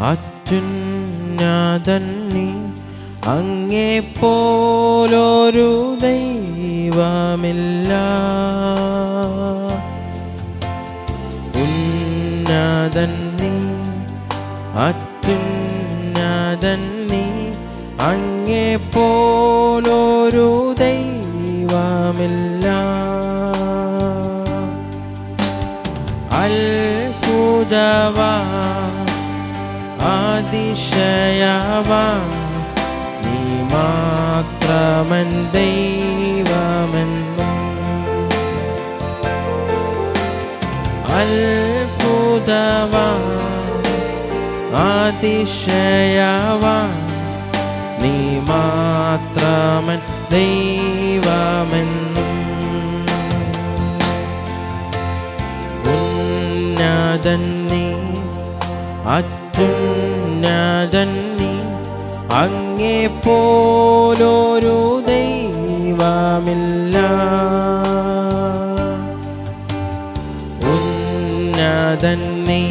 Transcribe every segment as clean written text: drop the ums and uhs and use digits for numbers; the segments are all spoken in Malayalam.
അത്യുന്നതൻ നീ, അങ്ങേപ്പോലൊരു ദൈവമില്ല. ഉന്നതൻ നീ, അത്യുന്നതൻ നീ, അങ്ങേപ്പോലൊരു ദൈവമില്ല. അത്ഭുതവാൻ അതിശയവാൻ നീ മാത്രമൻ ദൈവമെന്നും. അത്ഭുതവാൻ അതിശയവാൻ നീ മാത്രമൻ ദൈവമെന്നും. ഉന്നതൻ നീ, അത്യുന്നതൻ നീ, അങ്ങേപ്പോലൊരു ദൈവമില്ല. ഉന്നതൻ നീ,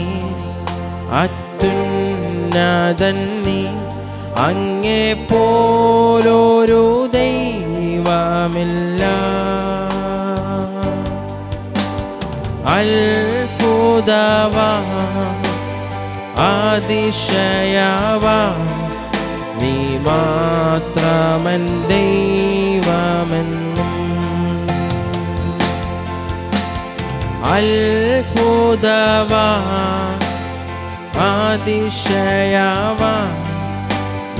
അത്യുന്നതൻ നീ, അങ്ങേപ്പോലൊരു ദൈവമില്ല. അത്ഭുതവാൻ അതിശയവാൻ നീ മാത്രമൻ ദൈവമെന്നും. അത്ഭുതവാൻ അതിശയവാൻ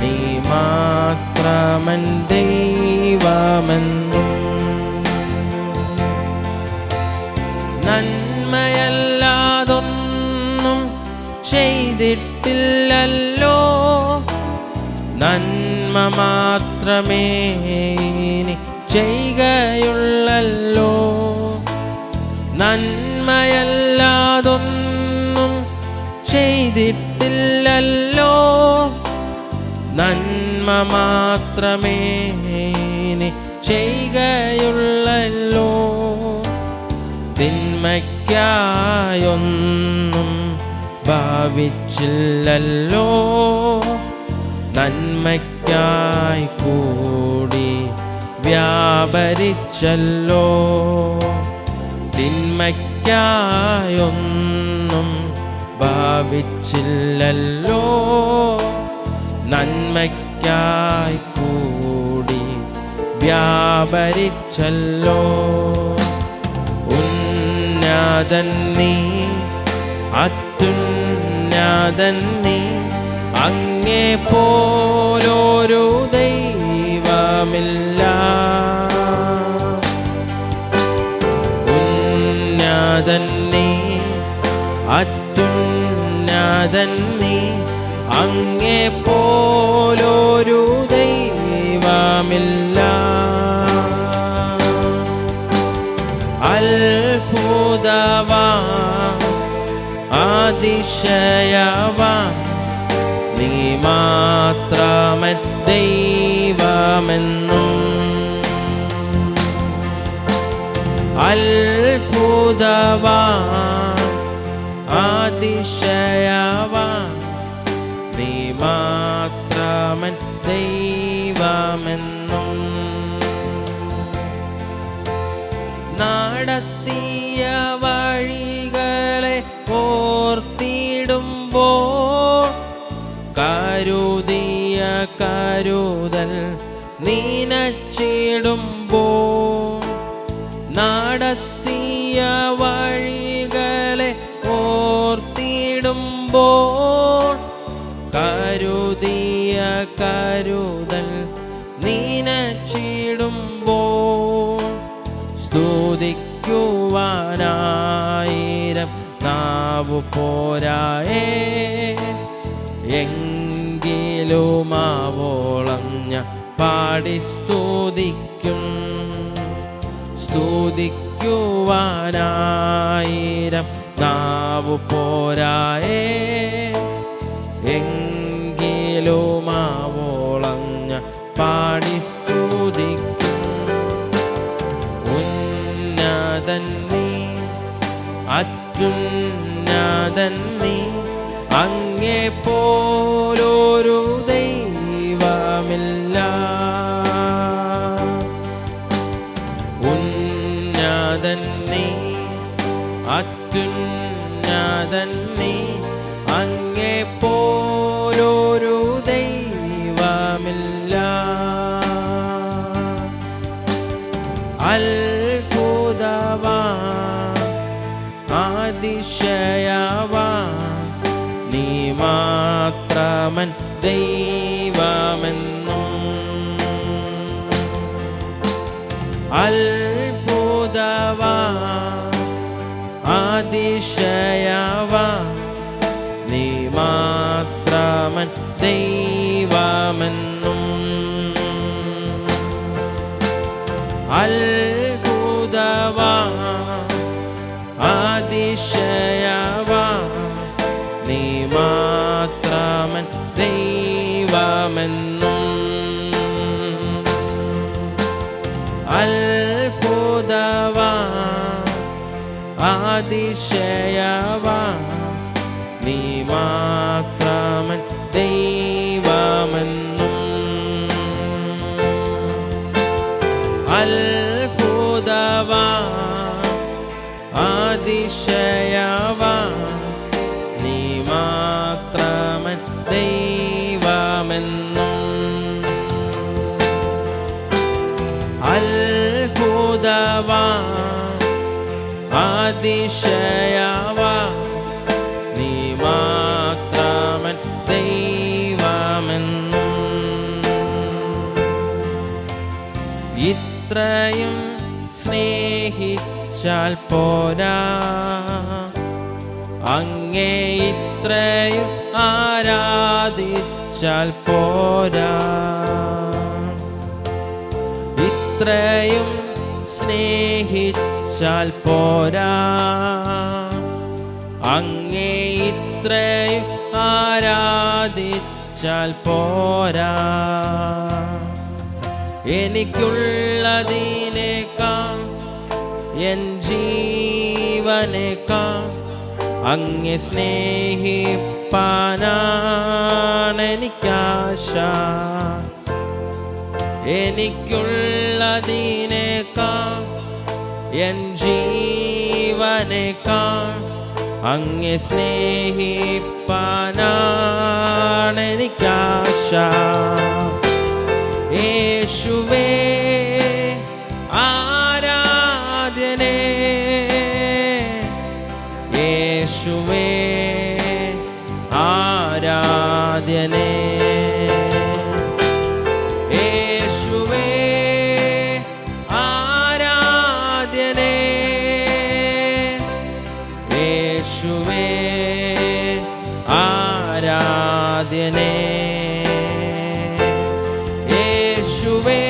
നീ മാത്രമൻ ദൈവമെന്നും. നന്മയല്ലാതൊന്നും ചെയ്തിട്ടില്ലല്ലോ, നന്മ മാത്രമേ നീ ചെയ്യുകയുള്ളല്ലോ. നന്മയല്ലാതൊന്നും ചെയ്തിട്ടില്ലല്ലോ, നന്മ മാത്രമേ നീ ചെയ്യുകയുള്ളല്ലോ. തിന്മയ്ക്കായൊന്നും ഭാവിച്ചില്ലല്ലോ, നന്മയ്ക്കായി കൂടി വ്യാപരിച്ചല്ലോ. തിന്മയ്ക്കായൊന്നും ഭാവിച്ചില്ലല്ലോ, നന്മയ്ക്കായി കൂടി വ്യാപരിച്ചല്ലോ. ഉന്നതൻ നീ, അത്യുന്നതൻ നീ, അങ്ങേപ്പോലൊരു ദൈവമില്ല. ഉന്നതൻ നീ, അത്യുന്നതൻ നീ, അങ്ങേപ്പോലൊരു ദൈവമില്ല. അത്ഭുതവാൻ അതിശയവാൻ നീ മാത്രമൻ ദൈവമെന്നും. അത്ഭുതവാൻ അതിശയവാൻ നീ മാത്രമൻ ദൈവമെന്നും. നടത്തിയ വഴികളെ ഓർത്തിടുമ്പോൾ കരുതിയ കരുതൽ നനച്ചിടുമ്പോൾ. നടത്തിയ വഴികളെ ഓർത്തിടുമ്പോൾ കരുതിയ കരുതൽ നനച്ചിടുമ്പോൾ. സ്തുതിക്കുവാനായിരം നാവു പോരായേ, എങ്കിലും ആവോളം ഞാൻ പാടി സ്തുതിക്കും. സ്തുതിക്കുവാനായിരം നാവു പോരായേ, എങ്കിലും ആവോളം ഞാൻ പാടി സ്തുതിക്കും. ഉന്നതൻ നീ, അത്യുന്നതൻ നീ, അങ്ങേപ്പോ ദൈവമെന്നും അത്ഭുതവാൻ അതിശയവാൻ നീ മാത്രമൻ ദൈവമെന്നും അത്ഭുതവാൻ അതിശയവാൻ നീ മാത്രമൻ ദൈവമെന്നും അത്ഭുതവാൻ അതിശയവാൻ നീ മാത്രമൻ ദൈവമെന്നും അത്ഭുതവാൻ അതിശയവാൻ നീ മാത്രമൻ ദൈവമെന്നും അത്ഭുതവാൻ അതിശയവാൻ നീ മാത്രമൻ ദൈവമെന്നും ഇത്രയും സ്നേഹിച്ചാൽ പോരാ അങ്ങേ ഇത്രയും ആരാധിച്ചാൽ പോരാ ഇത്രയും സ്നേഹിച്ചാൽ പോരാ അങ്ങേ ഇത്രയും ആരാധിച്ചാൽ പോരാ എനിക്കുള്ളതിനേക്കാൾ എൻ ജീവനേക്കാൾ അങ്ങേ സ്നേഹിപ്പാനാണെനിക്കാശ എനിക്കുള്ളതിനേക്കാൾ എൻ ജീവനേക്കാൾ അങ്ങേ സ്നേഹിപ്പാനാണെനിക്കാശ യേശുവേ ആരാധനേ യേശുവേ ആരാധനേ യേശുവേ ആരാധനേ യേശുവേ ആരാധനേ യേശുവേ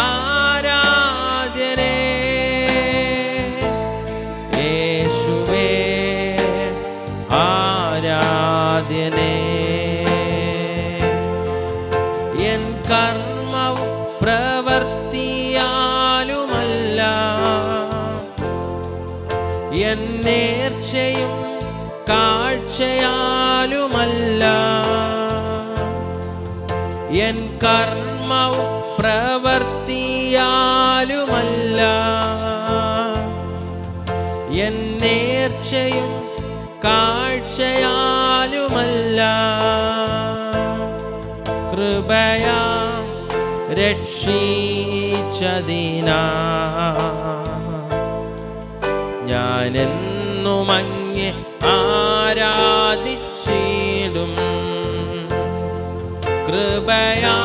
ആരാധനേ യേശുവേ ആരാധനേ എൻ കർമ്മവും പ്രവൃത്തിയാലുമല്ല എൻ നേർച്ചയും കാഴ്ചയാലുമല്ല എൻ കർമ്മവും പ്രവൃത്തിയാലുമല്ല എൻ നേർച്ചയും കാഴ്ചയാലുമല്ല കൃപയാ രക്ഷിച്ചതിനാ ഞാനെന്നും അങ്ങേ ആരാധിച്ചിടും കൃപയാ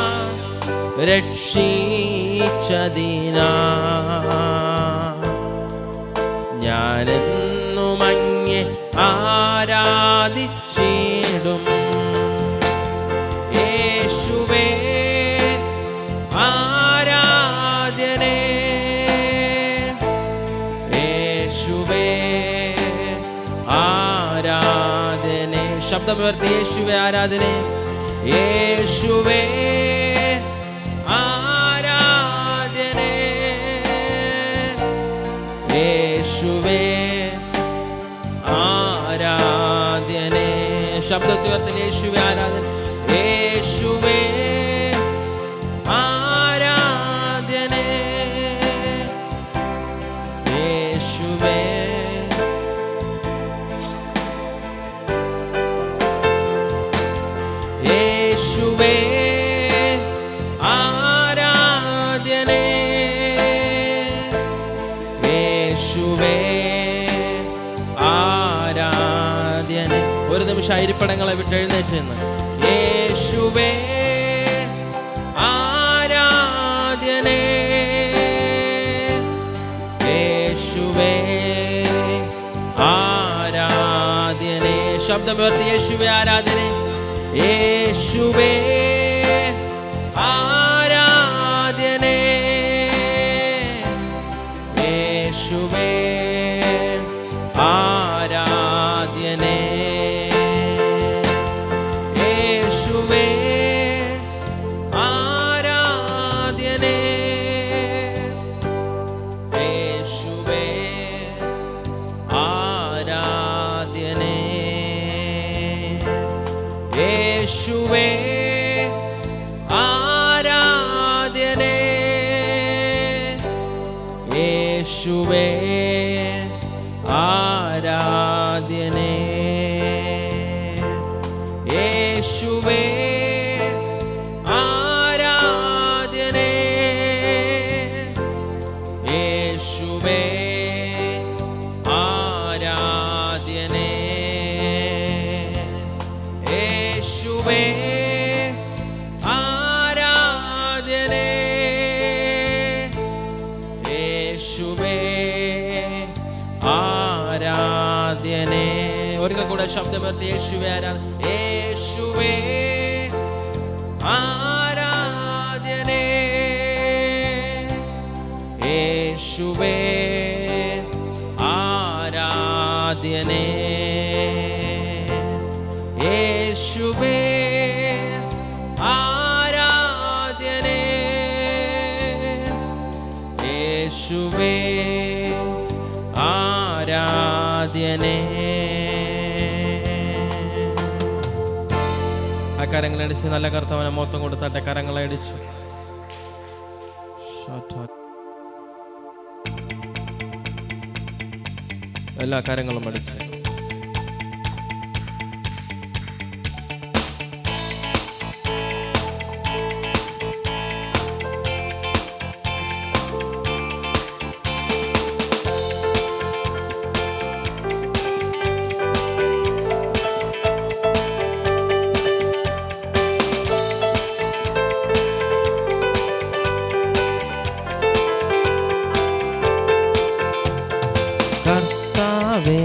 രക്ഷിച്ചതിനാ ഞാനെന്നും അങ്ങേ ആരാധിച്ചിടും യേശുവേ ആരാധനേ യേശുവേ ആരാധനേ ശബ്ദമുയർത്തി യേശുവേ ആരാധനേ യേശുവേ ആരാധനേ യേശുവേ ആരാധനേ ശബ്ദമുയർത്തി യേശുവേ ആരാധന യേശുവേ ആരാധനേ യേശുവേ യേശുവേ ആരാധനേ യേശുവേ ആരാധനേ ഒരു നിമിഷം അരിപ്പടങ്ങളെ വിട്ട് എഴുന്നേറ്റ് നിന്ന് യേശുവേ ആരാധ്യനേ, യേശുവേ ആരാധ്യനേ. ശബ്ദമുയർത്തി യേശുവേ ആരാധനേ, യേശുവേ ആരാധ്യനേ, യേശുവേ ആരാധ്യനേ, യേശുവേ ആരാധ്യനേ, യേശുവേ ആരാധ്യനേ, യേശുവേ ആരാധ്യനേ, യേശുവേ ആരാധ്യനേ, യേശുവേ ആരാധ്യനേ, യേശുവേ ആരാധ്യനേ, യേശുവേ ആരാധ്യനേ, യേശുവേ ആരാധ്യനേ. ഒരിക്കൽ കൂടെ ശബ്ദമുയർത്തി യേശുവേ ആരാധന, യേശുവേ ആരാധ്യനേ, യേശുവേ ആരാധ്യനേ, യേശുവേ ആരാധ്യനേ, യേശുവേ ആരാധ്യനേ. ആ കരങ്ങളടിച്ച് നല്ല കർത്താവിനെ മൊത്തം കൊടുത്തട്ടെ. കരങ്ങളടിച്ച് എല്ലാ കാര്യങ്ങളും അടിച്ച് കർത്താവേ,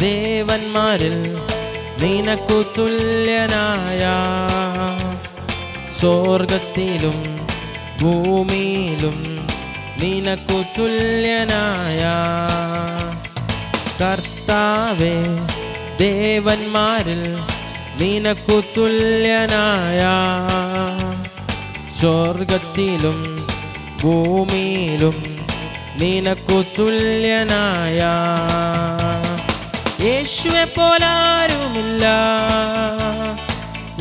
ദേവന്മാരിൽ നിനക്കു തുല്യനായ, സ്വർഗത്തിലും ഭൂമിയിലും നിനക്കു തുല്യനായ. കർത്താവേ, ദേവന്മാരിൽ നിനക്കു തുല്യനായ, സ്വർഗത്തിലും ഭൂമിയിലും നിനക്കു തുല്യനായ. യേശുവെ പോലാരുമില്ല,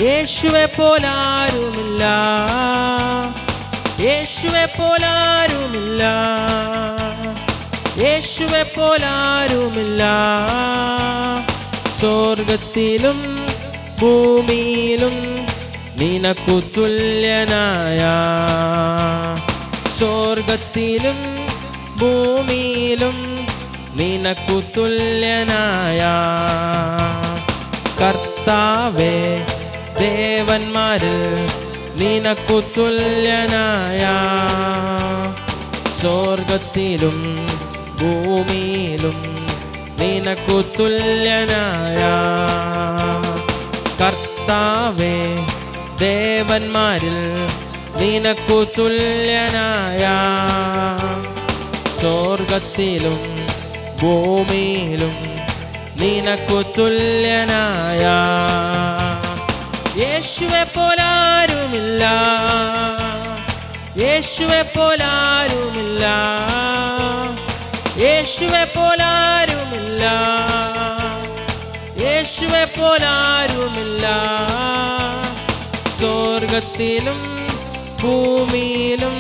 യേശുവെ പോലാരുമില്ല, യേശുവെ പോലാരുമില്ല, യേശുവെ പോലാരുമില്ല. സ്വർഗത്തിലും ഭൂമിയിലും നിനക്കു തുല്യനായ, സ്വർഗത്തിലും ഭൂമിയിലും നിനക്കു തുല്യനായ. കർത്താവേ, ദേവന്മാരിൽ നിനക്കു തുല്യനായ, സ്വർഗത്തിലും ഭൂമിയിലും നിനക്കു തുല്യനായ. കർത്താവേ, ദേവന്മാരിൽ നിനക്കു തുല്യനായ, സ്വർഗത്തിലും ഭൂമിയിലും നിനക്കു തുല്യനായ. യേശുവെ പോലാരുമില്ല, യേശുവെ പോലാരുമില്ല, യേശുവെ പോലാരുമില്ല, യേശുവെ പോലാരുമില്ല. സ്വർഗത്തിലും ഭൂമിയിലും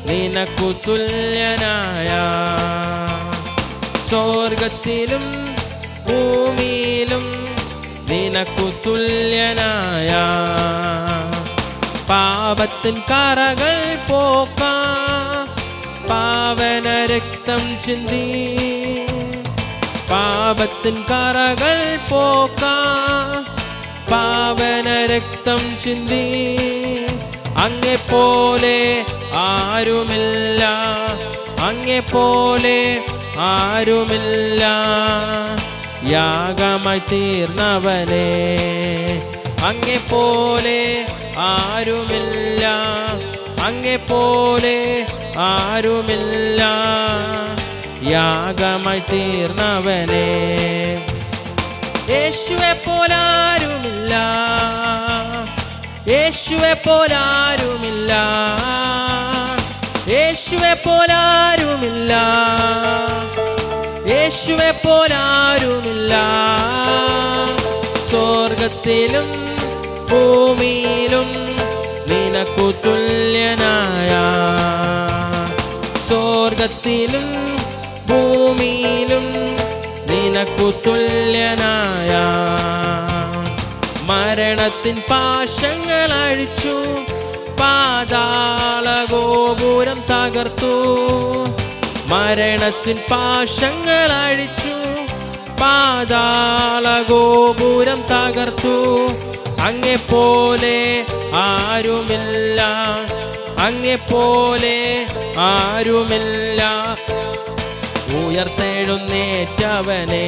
നിനക്കു തുല്യനായ, സ്വർഗത്തിലും ഭൂമിയിലും നിനക്കു തുല്യനായ. പാപത്തിൻ കറകൾ പോക്കാൻ പാവന രക്തം ചിന്തി, പാപത്തിൻ കറകൾ പോക്കാൻ പാവന രക്തം ചിന്തി അങ്ങെപ്പോലെ ആരുമില്ല, അങ്ങെപ്പോലെ ആരുമില്ല. യാഗമായി തീർന്നവനെ അങ്ങെപ്പോലെ ആരുമില്ല, അങ്ങെപ്പോലെ ആരുമില്ല. യാഗമായി തീർന്നവനെ യേശുവെ പോലാരുമില്ല, യേശുവെ പോലാരുമില്ല, യേശുവെ പോലാരുമില്ല, യേശുവെ പോലാരുമില്ല. സ്വർഗത്തിലും ഭൂമിയിലും നിനക്കു തുല്യനായ, സ്വർഗത്തിലും ഭൂമിയിലും നിനക്കു തുല്യനായ. മരണത്തിൻ പാശങ്ങൾ അഴിച്ചു, പാതാള ഗോപുരം തകർത്തു. മരണത്തിൻ പാശങ്ങൾ അഴിച്ചു, പാതാള ഗോപുരം തകർത്തു. അങ്ങെപ്പോലെ ആരുമില്ല, അങ്ങെപ്പോലെ ആരുമില്ല. ഉയർത്തെഴുന്നേറ്റവനെ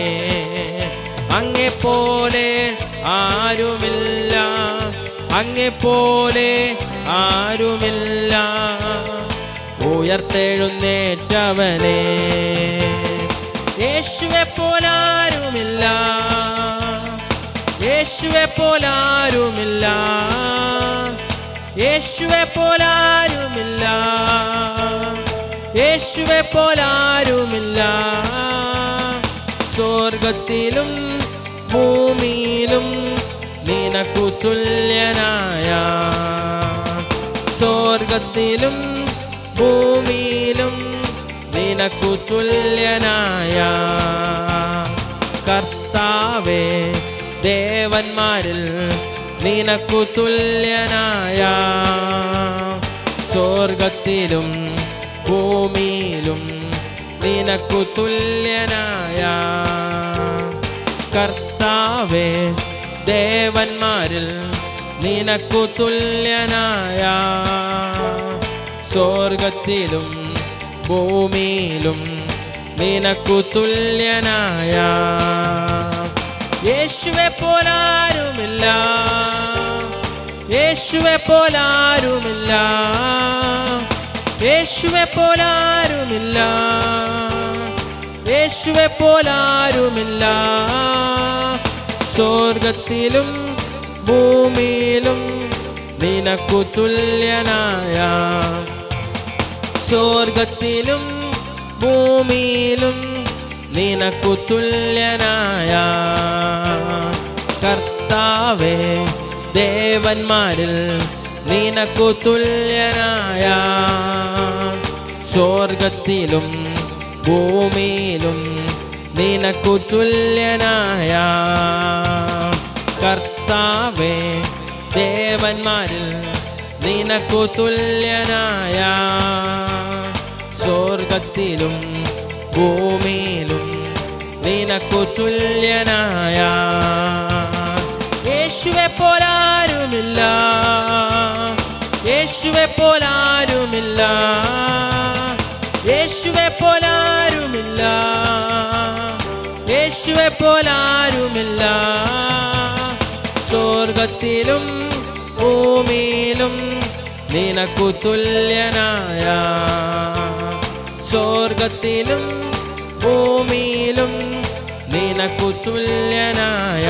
അങ്ങെപ്പോലെ ആരുമില്ല, അങ്ങെപ്പോലെ ആരുമില്ല. ഉയർത്തെഴുന്നേറ്റവനെ യേശുവെ പോലാരുമില്ല, യേശുവെ പോലാരുമില്ല, യേശുവെ പോലാരുമില്ല, യേശുവെ പോലാരുമില്ല. സ്വർഗത്തിലും ഭൂമിയിലും നിനക്കു തുല്യനായ, സ്വർഗത്തിലും ഭൂമിയിലും നിനക്കു തുല്യനായ. കർത്താവേ ദേവന്മാരിൽ നിനക്കു തുല്യനായ, സ്വർഗത്തിലും ഭൂമിയിലും നിനക്കു തുല്യനായ. കർത്താവേ ദേവന്മാരിൽ നിനക്കു തുല്യനായ, സ്വർഗത്തിലും ഭൂമിയിലും നിനക്കു തുല്യനായ. യേശുവെ പോലാരുമില്ല, യേശുവെ പോലാരുമില്ല, യേശുവെ പോലാരുമില്ല, യേശുവെ പോലാരുമില്ല. സ്വർഗത്തിലും ഭൂമിയിലും നിനക്കു തുല്യനായ, സ്വർഗത്തിലും ഭൂമിയിലും നിനക്കു തുല്യനായ. കർത്താവേ ദേവന്മാരിൽ നിനക്കു തുല്യനായ, സ്വർഗത്തിലും ഭൂമിയിലും നിനക്കു തുല്യനായ. കർത്താവേ ദേവന്മാരിൽ നിനക്കു തുല്യനായ, സ്വർഗത്തിലും ഭൂമിയിലും നിനക്കു തുല്യനായ. യേശുവെ പോലാരുമില്ല, യേശുവെ പോലാരുമില്ല, യേശുവെ പോലാരുമില്ല, യേശുവെ പോലാരുമില്ല. സ്വർഗത്തിലും ഭൂമിയിലും നിനക്കു തുല്യനായ, സ്വർഗത്തിലും ഭൂമിയിലും നിനക്കു തുല്യനായ.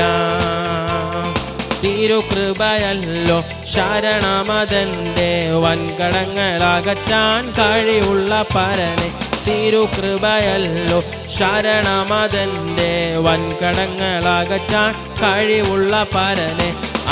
തിരുകൃപയല്ലോ ശരണമതന്റെ വൻകടങ്ങളകറ്റാൻ കഴിവുള്ള പരനെ. തിരുകൃപയല്ലോ ശരണമതന്റെ വൻകടങ്ങളകറ്റാൻ കഴിവുള്ള പരനെ.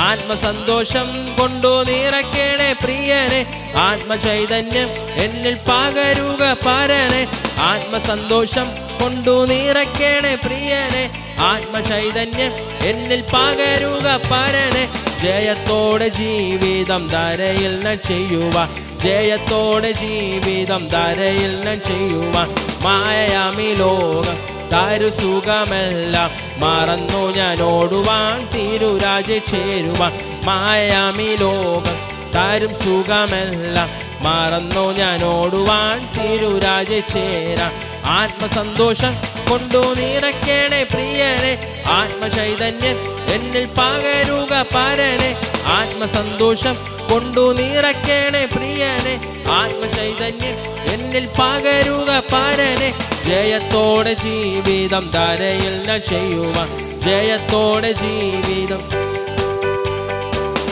ആത്മസന്തോഷം കൊണ്ടു നിറയ്ക്കണേ പ്രിയനെ, ആത്മചൈതന്യം എന്നിൽ പകരുക പരനെ. ആത്മസന്തോഷം കൊണ്ടു നിറയ്ക്കണേ പ്രിയനെ, ആത്മചൈതന്യം എന്നിൽ പകരുക പരനെ. ജയത്തോടെ ജീവിതം ധരയിൽ ഞാൻ ചെയ്യുവാൻ, ജയത്തോടെ ജീവിതം ധരയിൽ ഞാൻ ചെയ്യുവാൻ. മായയാമി ലോകം താരു സുഖമെല്ലാം മറന്നു ഞാൻ ഓടുവാൻ തിരുരാജ്യ ചേരുവാൻ മായാമി ലോകം താരും സുഖമെല്ലാം മറന്നു ഞാൻ ഓടുവാൻ തിരുരാജ്യ ചേരാൻ ആത്മസന്തോഷം കൊണ്ടു നിറയ്ക്കണേ പ്രിയനെ ആത്മചൈതന്യം എന്നിൽ പകരുക പരനെ ആത്മസന്തോഷം കൊണ്ടു നിറയ്ക്കണേ പ്രിയനെ ആത്മചൈതന്യം എന്നിൽ പകരുക പരനെ ജയത്തോടെ ജീവിതം ധരയിൽ ന ചെയ്യുവാൻ ജയത്തോടെ ജീവിതം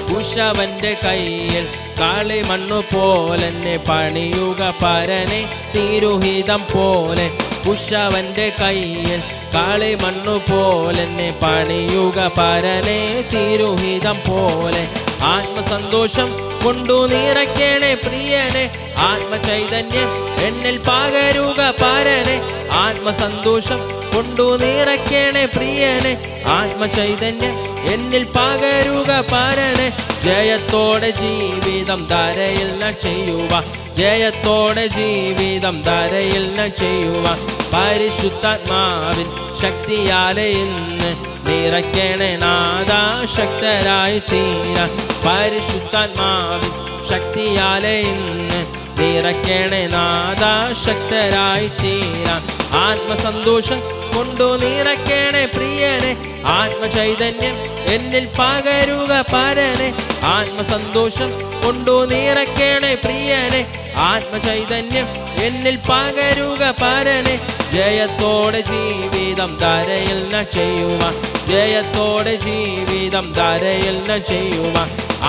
കുശവന്റെ കയ്യിൽ കാളിമണ്ണു പോലെന്നെ പണിയുക പരനെ തിരുഹിതം പോലെ കുശവന്റെ കയ്യിൽ കാളിമണ്ണു പോലെന്നെ പണിയുക പരനെ തിരുഹിതം പോലെ ആത്മസന്തോഷം കൊണ്ടു നിറയ്ക്കണേ പ്രിയനെ ആത്മചൈതന്യം എന്നിൽ പകരുക പരനെ ആത്മസന്തോഷം കൊണ്ടു നിറയ്ക്കണേ പ്രിയനെ ആത്മചൈതന്യം എന്നിൽ പകരുക പരനെ ജയത്തോടെ ജീവിതം ധരയിൽ ന ചെയ്യുക ജയത്തോടെ ജീവിതം ധരയിൽ ന ചെയ്യുക പരിശുദ്ധാത്മാവിൻ ശക്തിയാലെ ഇന്ന് നിറയ്ക്കണേ നാദാ ശക്തരായി തീരാൻ പരിശുദ്ധാത്മാവിൻ ശക്തിയാലെ ഇന്ന് നിറയ്ക്കണേ നാദാ ശക്തരായി തീരാൻ ആത്മസന്തോഷം കൊണ്ടു നിറയ്ക്കണേ പ്രിയനെ ആത്മചൈതന്യം എന്നിൽ പകരുക പരനെ ആത്മസന്തോഷം കൊണ്ടു നിറയ്ക്കണേ പ്രിയനെ ആത്മചൈതന്യം എന്നിൽ പകരുക പരനെ ജയത്തോടെ ജീവിതം ധരയിൽ ന ചെയ്യുക ജയത്തോടെ ജീവിതം ധരയിൽ ന ചെയ്യുക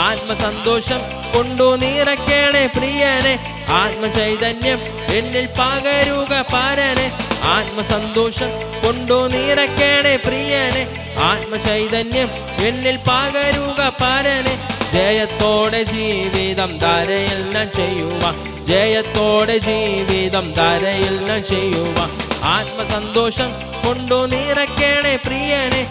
ആത്മസന്തോഷം കൊണ്ടു നിറയ്ക്കണേ പ്രിയനെ ആത്മചൈതന്യം എന്നിൽ പകരുക പരനെ ആത്മസന്തോഷം കൊണ്ടു നിറയ്ക്കണേ പ്രിയനെ ആത്മചൈതന്യം എന്നിൽ പകരുക പരനെ ജയത്തോടെ ജീവിതം ധരയിൽ ന ചെയ്യുക ജയത്തോടെ ജീവിതം ധരയിൽ ന ചെയ്യുക ആത്മസന്തോഷം കൊണ്ടു നിറയ്ക്കണേ പ്രിയനെ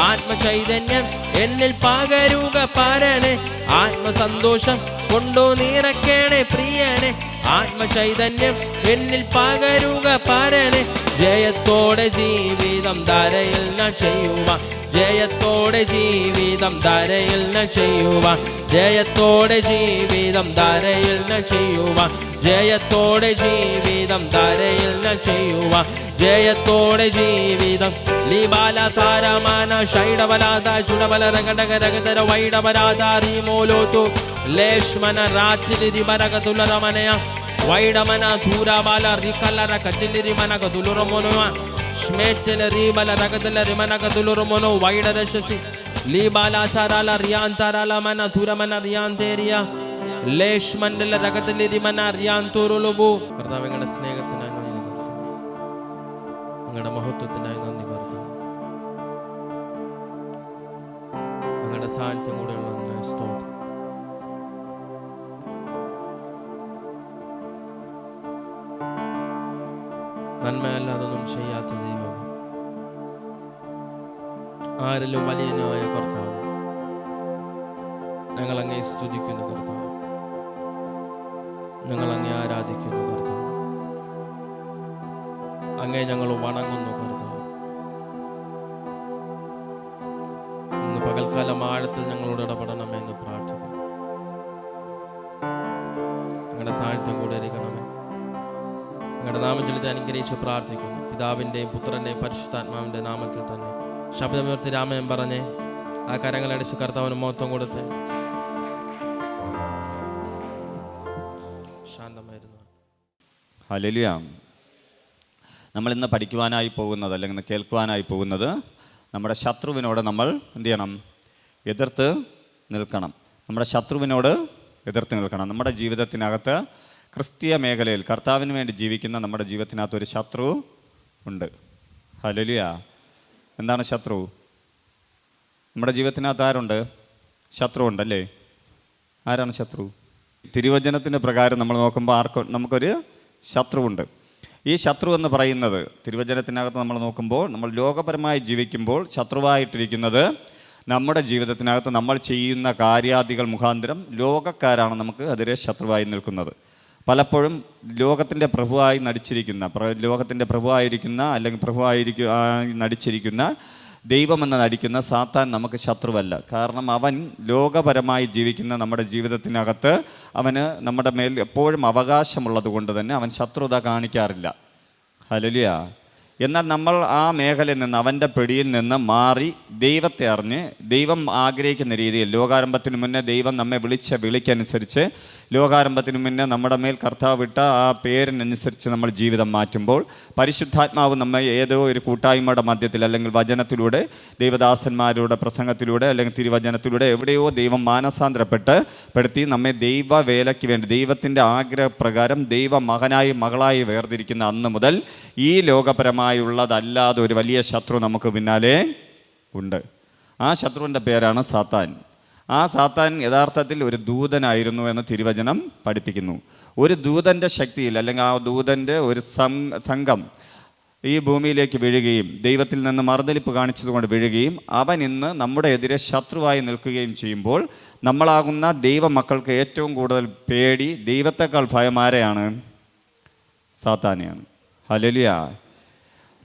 ആത്മചൈതന്യം എന്നിൽ പകരുക പരനെ ആത്മസന്തോഷം കൊണ്ടു നിറയ്ക്കണേ പ്രിയനെ ആത്മചൈതന്യം എന്നിൽ പകരുക പരനെ ജയത്തോടെ ജീവിതം ധരയിൽ ന ചെയ്യുക ജയത്തോടെ ജീവിതം ധരയിൽ ന ചെയ്യുക ജയത്തോടെ ജീവിതം ധരയിൽ ന ചെയ്യുക ജയത്തോടെ ജീവിതം ധരയിൽ ന ചെയ്യുക ജയത്തോടെ ജീവിതം ലിബാല താരമാന ഷൈഡബലാദ ചുടബല രഗടക രഗതര വൈഡബരാദ റീമോലോതു ലേഷ്മന രാത്രി ബരഗതുലരമനയ വൈഡമന ധൂരാബാല റികലര കച്ചിലിരി മനഗതുലുറമോനുവ ഷ്മേറ്റല റീബല രഗതല റിമനഗതുലുറമോനോ വൈഡരശസി ലിബാല താരാല റിയാന്താരാല മന ധൂരമന റിയാന്തേരിയ ലേഷ്മൻഡല രഗതലിരി മന റിയാന്തൂറുലുബു കർത്താവേ സ്നേഹത്തിനായി അങ്ങയുടെ മഹത്വത്തിനായി നന്ദി കർത്താവേ അങ്ങയുടെ സാന്നിധ്യം കൂടെയുള്ള സ്തോത്രം നന്മയല്ലാതൊന്നും ചെയ്യാത്ത ദൈവം ആരിലും വലിയനായ കർത്താവ് ഞങ്ങൾ അങ്ങേ സ്തുതിക്കുന്നു കർത്താവ് ഞങ്ങൾ അങ്ങേ ആരാധിക്കുന്നു കർത്താവ് അങ്ങേ ഞങ്ങൾ വണങ്ങുന്നു കർത്താവ് ഇന്ന് പകൽക്കാലം ആഴത്തിൽ ഞങ്ങളോട് ഇടപെടണമെന്ന് പ്രാർത്ഥിക്കുന്നു ഞങ്ങളുടെ സാന്നിധ്യം കൂടെ ഇരിക്കണമേ ഞങ്ങളുടെ നാമത്തിൽ അനുഗ്രഹിച്ച് പ്രാർത്ഥിക്കുന്നു പിതാവിൻ്റെയും പുത്രൻ്റെയും പരിശുദ്ധാത്മാവിൻ്റെ നാമത്തിൽ തന്നെ ശബ്ദമുയർത്തി രാമയം പറഞ്ഞേ ആ കരങ്ങളടിച്ച് കർത്താവിന് മഹത്വം കൊടുത്ത് ശാന്തമായിരുന്നു. ഹല്ലേലൂയ. നമ്മൾ ഇന്ന് പഠിക്കുവാനായി പോകുന്നത് അല്ലെങ്കിൽ ഇന്ന് കേൾക്കുവാനായി പോകുന്നത് നമ്മുടെ ശത്രുവിനോട് നമ്മൾ എന്ത് ചെയ്യണം? എതിർത്ത് നിൽക്കണം. നമ്മുടെ ശത്രുവിനോട് എതിർത്ത് നിൽക്കണം. നമ്മുടെ ജീവിതത്തിനകത്ത് ക്രിസ്തീയ മേഖലയിൽ കർത്താവിന് വേണ്ടി ജീവിക്കുന്ന നമ്മുടെ ജീവിതത്തിനകത്ത് ഒരു ശത്രു ഉണ്ട്. ഹല്ലേലൂയ. എന്താണ് ശത്രു? നമ്മുടെ ജീവിതത്തിനകത്ത് ആരുണ്ട്? ശത്രു ഉണ്ടല്ലേ? ആരാണ് ശത്രു? തിരുവചനത്തിൻ്റെ പ്രകാരം നമ്മൾ നോക്കുമ്പോൾ നമുക്കൊരു ശത്രുവുണ്ട്. ഈ ശത്രു എന്ന് പറയുന്നത് തിരുവചനത്തിനകത്ത് നമ്മൾ നോക്കുമ്പോൾ നമ്മൾ ലോകപരമായി ജീവിക്കുമ്പോൾ ശത്രുവായിട്ടിരിക്കുന്നത് നമ്മുടെ ജീവിതത്തിനകത്ത് നമ്മൾ ചെയ്യുന്ന കാര്യാദികൾ മുഖാന്തരം ലോകക്കാരാണ് നമുക്ക് എതിരെ ശത്രുവായി നിൽക്കുന്നത്. പലപ്പോഴും ലോകത്തിൻ്റെ പ്രഭുവായി പ്രഭുവായിരിക്കുന്ന അല്ലെങ്കിൽ നടിച്ചിരിക്കുന്ന ദൈവമെന്ന് നടിക്കുന്ന സാത്താൻ നമുക്ക് ശത്രുവല്ല. കാരണം അവൻ ലോകപരമായി ജീവിക്കുന്ന നമ്മുടെ ജീവിതത്തിനകത്ത് അവന് നമ്മുടെ മേൽ എപ്പോഴും അവകാശമുള്ളത് കൊണ്ട് തന്നെ അവൻ ശത്രുത കാണിക്കാറില്ല. ഹല്ലേലൂയ. എന്നാൽ നമ്മൾ ആ മേഖലയിൽ നിന്ന്, അവൻ്റെ പിടിയിൽ നിന്ന് മാറി ദൈവത്തെ അറിഞ്ഞ് ദൈവം ആഗ്രഹിക്കുന്ന രീതിയിൽ, ലോകാരംഭത്തിന് മുന്നേ ദൈവം നമ്മെ വിളിച്ച വിളിക്കനുസരിച്ച്, ലോകാരംഭത്തിന് മുന്നേ നമ്മുടെ മേൽ കർത്താവ് വിട്ട ആ പേരിനനുസരിച്ച് നമ്മൾ ജീവിതം മാറ്റുമ്പോൾ പരിശുദ്ധാത്മാവ് നമ്മെ ഏതോ ഒരു കൂട്ടായ്മയുടെ മധ്യത്തിൽ അല്ലെങ്കിൽ വചനത്തിലൂടെ, ദൈവദാസന്മാരുടെ പ്രസംഗത്തിലൂടെ അല്ലെങ്കിൽ തിരുവചനത്തിലൂടെ എവിടെയോ ദൈവം മാനസാന്തരപ്പെടുത്തി നമ്മെ ദൈവവേലയ്ക്ക് വേണ്ടി, ദൈവത്തിൻ്റെ ആഗ്രഹപ്രകാരം ദൈവ മകനായി മകളായി വേർതിരിക്കുന്ന അന്ന് മുതൽ ഈ ലോകപരമായുള്ളതല്ലാതെ ഒരു വലിയ ശത്രു നമുക്ക് പിന്നാലെ ഉണ്ട്. ആ ശത്രുവിൻ്റെ പേരാണ് സാത്താൻ. ആ സാത്താൻ യഥാർത്ഥത്തിൽ ഒരു ദൂതനായിരുന്നു എന്ന് തിരുവചനം പഠിപ്പിക്കുന്നു. ഒരു ദൂതൻ്റെ ശക്തിയിൽ അല്ലെങ്കിൽ ആ ദൂതൻ്റെ ഒരു സംഘം ഈ ഭൂമിയിലേക്ക് വീഴുകയും ദൈവത്തിൽ നിന്ന് മറുതലിപ്പ് കാണിച്ചതുകൊണ്ട് വീഴുകയും അവൻ ഇന്ന് നമ്മുടെ എതിരെ ശത്രുവായി നിൽക്കുകയും ചെയ്യുമ്പോൾ നമ്മളാകുന്ന ദൈവമക്കൾക്ക് ഏറ്റവും കൂടുതൽ പേടി, ദൈവത്തെക്കാൾ ഭയം ആരെയാണ്? സാത്താനെയാണ്. ഹല്ലേലൂയ.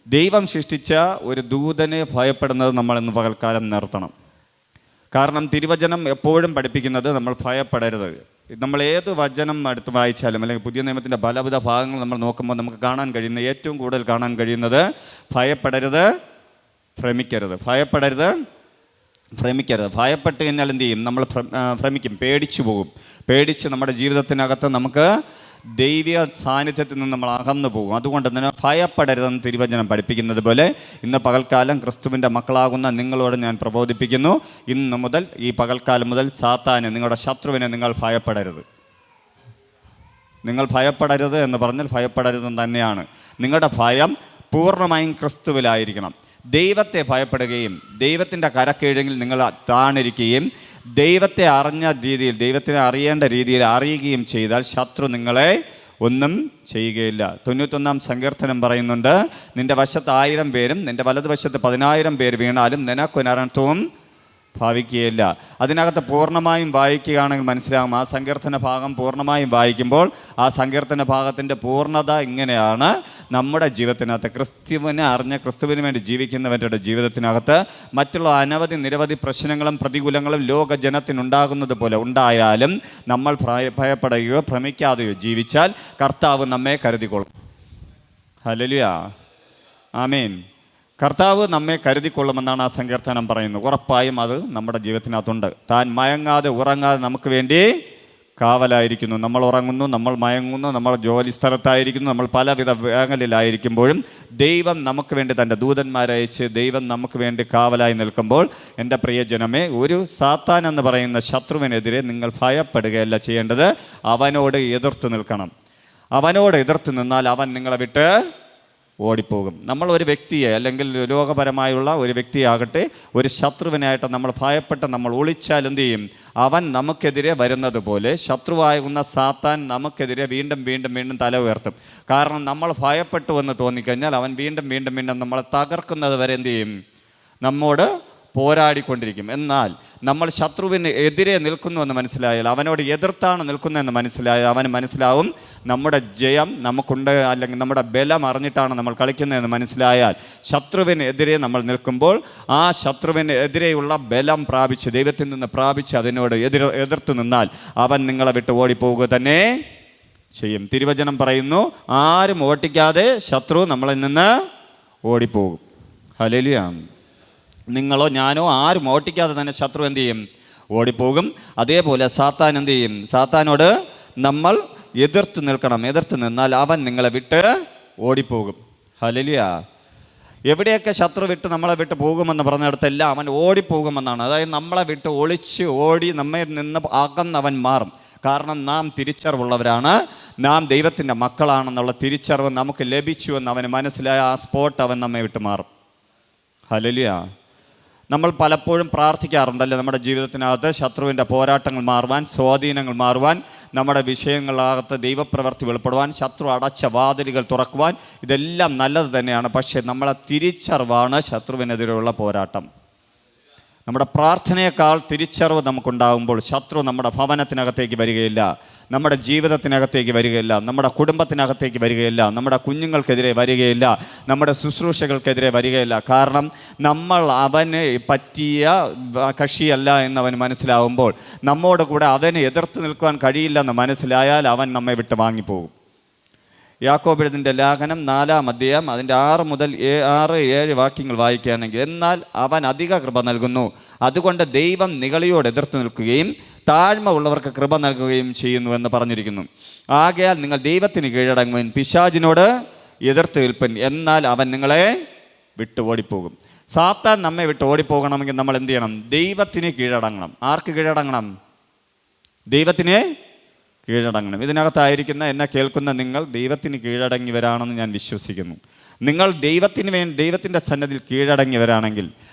ദൈവം സൃഷ്ടിച്ച ഒരു ദൂതനെ ഭയപ്പെടുന്നത് നമ്മൾ ഇന്ന് പകൽക്കാലം നിർത്തണം. കാരണം തിരുവചനം എപ്പോഴും പഠിപ്പിക്കുന്നത് നമ്മൾ ഭയപ്പെടരുത്. നമ്മൾ ഏത് വചനം എടുത്ത് വായിച്ചാലും അല്ലെങ്കിൽ പുതിയ നിയമത്തിൻ്റെ പലവിധ ഭാഗങ്ങൾ നമ്മൾ നോക്കുമ്പോൾ നമുക്ക് കാണാൻ കഴിയുന്ന, ഏറ്റവും കൂടുതൽ കാണാൻ കഴിയുന്നത് ഭയപ്പെടരുത്, ഭ്രമിക്കരുത്. ഭയപ്പെടരുത്, ഭ്രമിക്കരുത്. ഭയപ്പെട്ട് കഴിഞ്ഞാൽ എന്ത് ചെയ്യും? നമ്മൾ ഭ്രമിക്കും, പേടിച്ചു പോകും. പേടിച്ച് നമ്മുടെ ജീവിതത്തിനകത്ത് നമുക്ക് ദൈവിക സാന്നിധ്യത്തിൽ നിന്ന് നമ്മൾ അകന്നു പോകും. അതുകൊണ്ട് തന്നെ ഭയപ്പെടരുതെന്ന് തിരുവചനം പഠിപ്പിക്കുന്നത് പോലെ ഇന്ന് പകൽക്കാലം ക്രിസ്തുവിൻ്റെ മക്കളാകുന്ന നിങ്ങളോട് ഞാൻ പ്രബോധിപ്പിക്കുന്നു. ഇന്ന് മുതൽ, ഈ പകൽക്കാലം മുതൽ സാത്താനെ, നിങ്ങളുടെ ശത്രുവിനെ നിങ്ങൾ ഭയപ്പെടരുത്. നിങ്ങൾ ഭയപ്പെടരുത് എന്ന് പറഞ്ഞാൽ ഭയപ്പെടരുതെന്ന് തന്നെയാണ്. നിങ്ങളുടെ ഭയം പൂർണ്ണമായും ക്രിസ്തുവിലായിരിക്കണം. ദൈവത്തെ ഭയപ്പെടുകയും ദൈവത്തിൻ്റെ കരക്കീഴെങ്കിൽ നിങ്ങൾ താണിരിക്കുകയും ദൈവത്തെ അറിഞ്ഞ രീതിയിൽ, ദൈവത്തിനെ അറിയേണ്ട രീതിയിൽ അറിയുകയും ചെയ്താൽ ശത്രു നിങ്ങളെ ഒന്നും ചെയ്യുകയില്ല. 91-ാം സങ്കീർത്തനം പറയുന്നുണ്ട്, നിൻ്റെ വശത്ത് 1000 പേരും നിൻ്റെ വലതുവശത്ത് 10,000 പേര് വീണാലും നിനക്കൊരർത്ഥവും ഭാവിക്കുകയില്ല. അതിനകത്ത് പൂർണ്ണമായും വായിക്കുകയാണെങ്കിൽ മനസ്സിലാകും. ആ സങ്കീർത്തന ഭാഗം പൂർണ്ണമായും വായിക്കുമ്പോൾ ആ സങ്കീർത്തന ഭാഗത്തിൻ്റെ പൂർണ്ണത ഇങ്ങനെയാണ്: നമ്മുടെ ജീവിതത്തിനകത്ത് ക്രിസ്തുവിനെ അറിഞ്ഞ് ക്രിസ്തുവിന് വേണ്ടി ജീവിക്കുന്നവരുടെ ജീവിതത്തിനകത്ത് മറ്റുള്ള നിരവധി പ്രശ്നങ്ങളും പ്രതികൂലങ്ങളും ലോകജനത്തിനുണ്ടാകുന്നത് പോലെ ഉണ്ടായാലും നമ്മൾ ഭയപ്പെടുകയോ ഭ്രമിക്കാതെയോ ജീവിച്ചാൽ കർത്താവ് നമ്മെ കരുതിക്കൊള്ളും. ഹല്ലേലൂയ, ആമേൻ. കർത്താവ് നമ്മെ കരുതിക്കൊള്ളുമെന്നാണ് ആ സങ്കീർത്തനം പറയുന്നത്. ഉറപ്പായും അത് നമ്മുടെ ജീവിതത്തിനകത്തുണ്ട്. താൻ മയങ്ങാതെ ഉറങ്ങാതെ നമുക്ക് വേണ്ടി കാവലായിരിക്കുന്നു. നമ്മൾ ഉറങ്ങുന്നു, നമ്മൾ മയങ്ങുന്നു, നമ്മൾ ജോലി സ്ഥലത്തായിരിക്കുന്നു, നമ്മൾ പലവിധ മേഖലയിലായിരിക്കുമ്പോഴും ദൈവം നമുക്ക് വേണ്ടി തൻ്റെ ദൂതന്മാരെ അയച്ച് ദൈവം നമുക്ക് വേണ്ടി കാവലായി നിൽക്കുമ്പോൾ എൻ്റെ പ്രിയജനമേ, ഒരു സാത്താൻ എന്ന് പറയുന്ന ശത്രുവിനെതിരെ നിങ്ങൾ ഭയപ്പെടുകയല്ല ചെയ്യേണ്ടത്, അവനോട് എതിർത്ത് നിൽക്കണം. അവനോട് എതിർത്ത് നിന്നാൽ അവൻ നിങ്ങളെ വിട്ട് ഓടിപ്പോകും. നമ്മൾ ഒരു വ്യക്തിയെ അല്ലെങ്കിൽ ലോകപരമായുള്ള ഒരു വ്യക്തിയാകട്ടെ, ഒരു ശത്രുവിനായിട്ട് നമ്മൾ ഭയപ്പെട്ട് നമ്മൾ ഒളിച്ചാൽ എന്ത് ചെയ്യും? അവൻ നമുക്കെതിരെ വരുന്നത് പോലെ ശത്രുവാകുന്ന സാത്താൻ നമുക്കെതിരെ വീണ്ടും വീണ്ടും വീണ്ടും തല ഉയർത്തും. കാരണം നമ്മൾ ഭയപ്പെട്ടു എന്ന് തോന്നിക്കഴിഞ്ഞാൽ അവൻ വീണ്ടും വീണ്ടും വീണ്ടും നമ്മളെ തകർക്കുന്നത് വരെ എന്ത് ചെയ്യും? നമ്മോട് പോരാടിക്കൊണ്ടിരിക്കും. എന്നാൽ നമ്മൾ ശത്രുവിന് എതിരെ നിൽക്കുന്നുവെന്ന് മനസ്സിലായാൽ, അവനോട് എതിർത്താണ് നിൽക്കുന്നതെന്ന് മനസ്സിലായാൽ അവന് മനസ്സിലാവും നമ്മുടെ ജയം നമുക്കുണ്ട്, അല്ലെങ്കിൽ നമ്മുടെ ബലം അറിഞ്ഞിട്ടാണ് നമ്മൾ കളിക്കുന്നതെന്ന് മനസ്സിലായാൽ ശത്രുവിനെതിരെ നമ്മൾ നിൽക്കുമ്പോൾ ആ ശത്രുവിനെതിരെയുള്ള ബലം പ്രാപിച്ച്, ദൈവത്തിൽ നിന്ന് പ്രാപിച്ച് അതിനോട് എതിർത്ത് നിന്നാൽ അവൻ നിങ്ങളെ വിട്ട് ഓടിപ്പോവുക തന്നെ ചെയ്യും. തിരുവചനം പറയുന്നു, ആരും ഓട്ടിക്കാതെ ശത്രു നമ്മളിൽ നിന്ന് ഓടിപ്പോകും. ഹല്ലേലൂയ. നിങ്ങളോ ഞാനോ ആരും ഓട്ടിക്കാതെ തന്നെ ശത്രു എന്ത് ചെയ്യും? ഓടിപ്പോകും. അതേപോലെ സാത്താൻ എന്ത് ചെയ്യും? സാത്താനോട് നമ്മൾ എതിർത്ത് നിൽക്കണം. എതിർത്ത് നിന്നാൽ അവൻ നിങ്ങളെ വിട്ട് ഓടിപ്പോകും. ഹല്ലേലൂയ. എവിടെയൊക്കെ ശത്രു വിട്ട് നമ്മളെ വിട്ട് പോകുമെന്ന് പറഞ്ഞിടത്തെല്ലാം അവൻ ഓടിപ്പോകുമെന്നാണ്. അതായത് നമ്മളെ വിട്ട് ഒളിച്ച് ഓടി നമ്മെ നിന്ന് അകന്നവൻ മാറും. കാരണം നാം തിരിച്ചറിവുള്ളവരാണ്, നാം ദൈവത്തിൻ്റെ മക്കളാണെന്നുള്ള തിരിച്ചറിവ് നമുക്ക് ലഭിച്ചു എന്ന് അവന് മനസ്സിലായ ആ സ്പോട്ട് അവൻ നമ്മെ വിട്ട് മാറും. ഹല്ലേലൂയ. നമ്മൾ പലപ്പോഴും പ്രാർത്ഥിക്കാറുണ്ടല്ലേ, നമ്മുടെ ജീവിതത്തിനകത്ത് ശത്രുവിൻ്റെ പോരാട്ടങ്ങൾ മാറുവാൻ, സ്വാധീനങ്ങൾ മാറുവാൻ, നമ്മുടെ വിഷയങ്ങളകത്ത് ദൈവപ്രവൃത്തി വെളിപ്പെടുവാൻ, ശത്രു അടച്ച വാതിലുകൾ തുറക്കുവാൻ. ഇതെല്ലാം നല്ലത് തന്നെയാണ്. പക്ഷേ നമ്മളെ തിരിച്ചറിവാണ് ശത്രുവിനെതിരെയുള്ള പോരാട്ടം. നമ്മുടെ പ്രാർത്ഥനയേക്കാൾ തിരിച്ചറിവ് നമുക്കുണ്ടാകുമ്പോൾ ശത്രു നമ്മുടെ ഭവനത്തിനകത്തേക്ക് വരികയില്ല, നമ്മുടെ ജീവിതത്തിനകത്തേക്ക് വരികയില്ല, നമ്മുടെ കുടുംബത്തിനകത്തേക്ക് വരികയില്ല, നമ്മുടെ കുഞ്ഞുങ്ങൾക്കെതിരെ വരികയില്ല, നമ്മുടെ ശുശ്രൂഷകൾക്കെതിരെ വരികയില്ല. കാരണം നമ്മൾ അവന് പറ്റിയ കക്ഷിയല്ല എന്നവന് മനസ്സിലാവുമ്പോൾ, നമ്മോട് കൂടെ അവനെ എതിർത്ത് നിൽക്കുവാൻ കഴിയില്ലെന്ന് മനസ്സിലായാൽ അവൻ നമ്മെ വിട്ട് വാങ്ങിപ്പോകും. യാക്കോബിന്റെ ലേഖനം 4-ാം അധ്യായം അതിൻ്റെ 6-7 വാക്യങ്ങൾ വായിക്കുകയാണെങ്കിൽ, എന്നാൽ അവൻ അധിക കൃപ നൽകുന്നു, അതുകൊണ്ട് ദൈവം നിഗളിയോട് എതിർത്ത് നിൽക്കുകയും താഴ്മ ഉള്ളവർക്ക് കൃപ നൽകുകയും ചെയ്യുന്നുവെന്ന് പറഞ്ഞിരിക്കുന്നു. ആകയാൽ നിങ്ങൾ ദൈവത്തിന് കീഴടങ്ങുവിൻ, പിശാചിനോട് എതിർത്ത് നിൽപ്പൻ, എന്നാൽ അവൻ നിങ്ങളെ വിട്ട് ഓടിപ്പോകും. സാത്താൻ നമ്മെ വിട്ട് ഓടിപ്പോകണമെങ്കിൽ നമ്മൾ എന്ത് ചെയ്യണം? ദൈവത്തിന് കീഴടങ്ങണം. ആർക്ക് കീഴടങ്ങണം? ദൈവത്തിന് കീഴടങ്ങണം. ഇതിനകത്തായിരിക്കുന്ന എന്നെ കേൾക്കുന്ന നിങ്ങൾ ദൈവത്തിന് കീഴടങ്ങിയവരാണെന്ന് ഞാൻ വിശ്വസിക്കുന്നു. നിങ്ങൾ ദൈവത്തിൻ്റെ സന്നദ്ധിയിൽ കീഴടങ്ങിയവരാണെങ്കിൽ,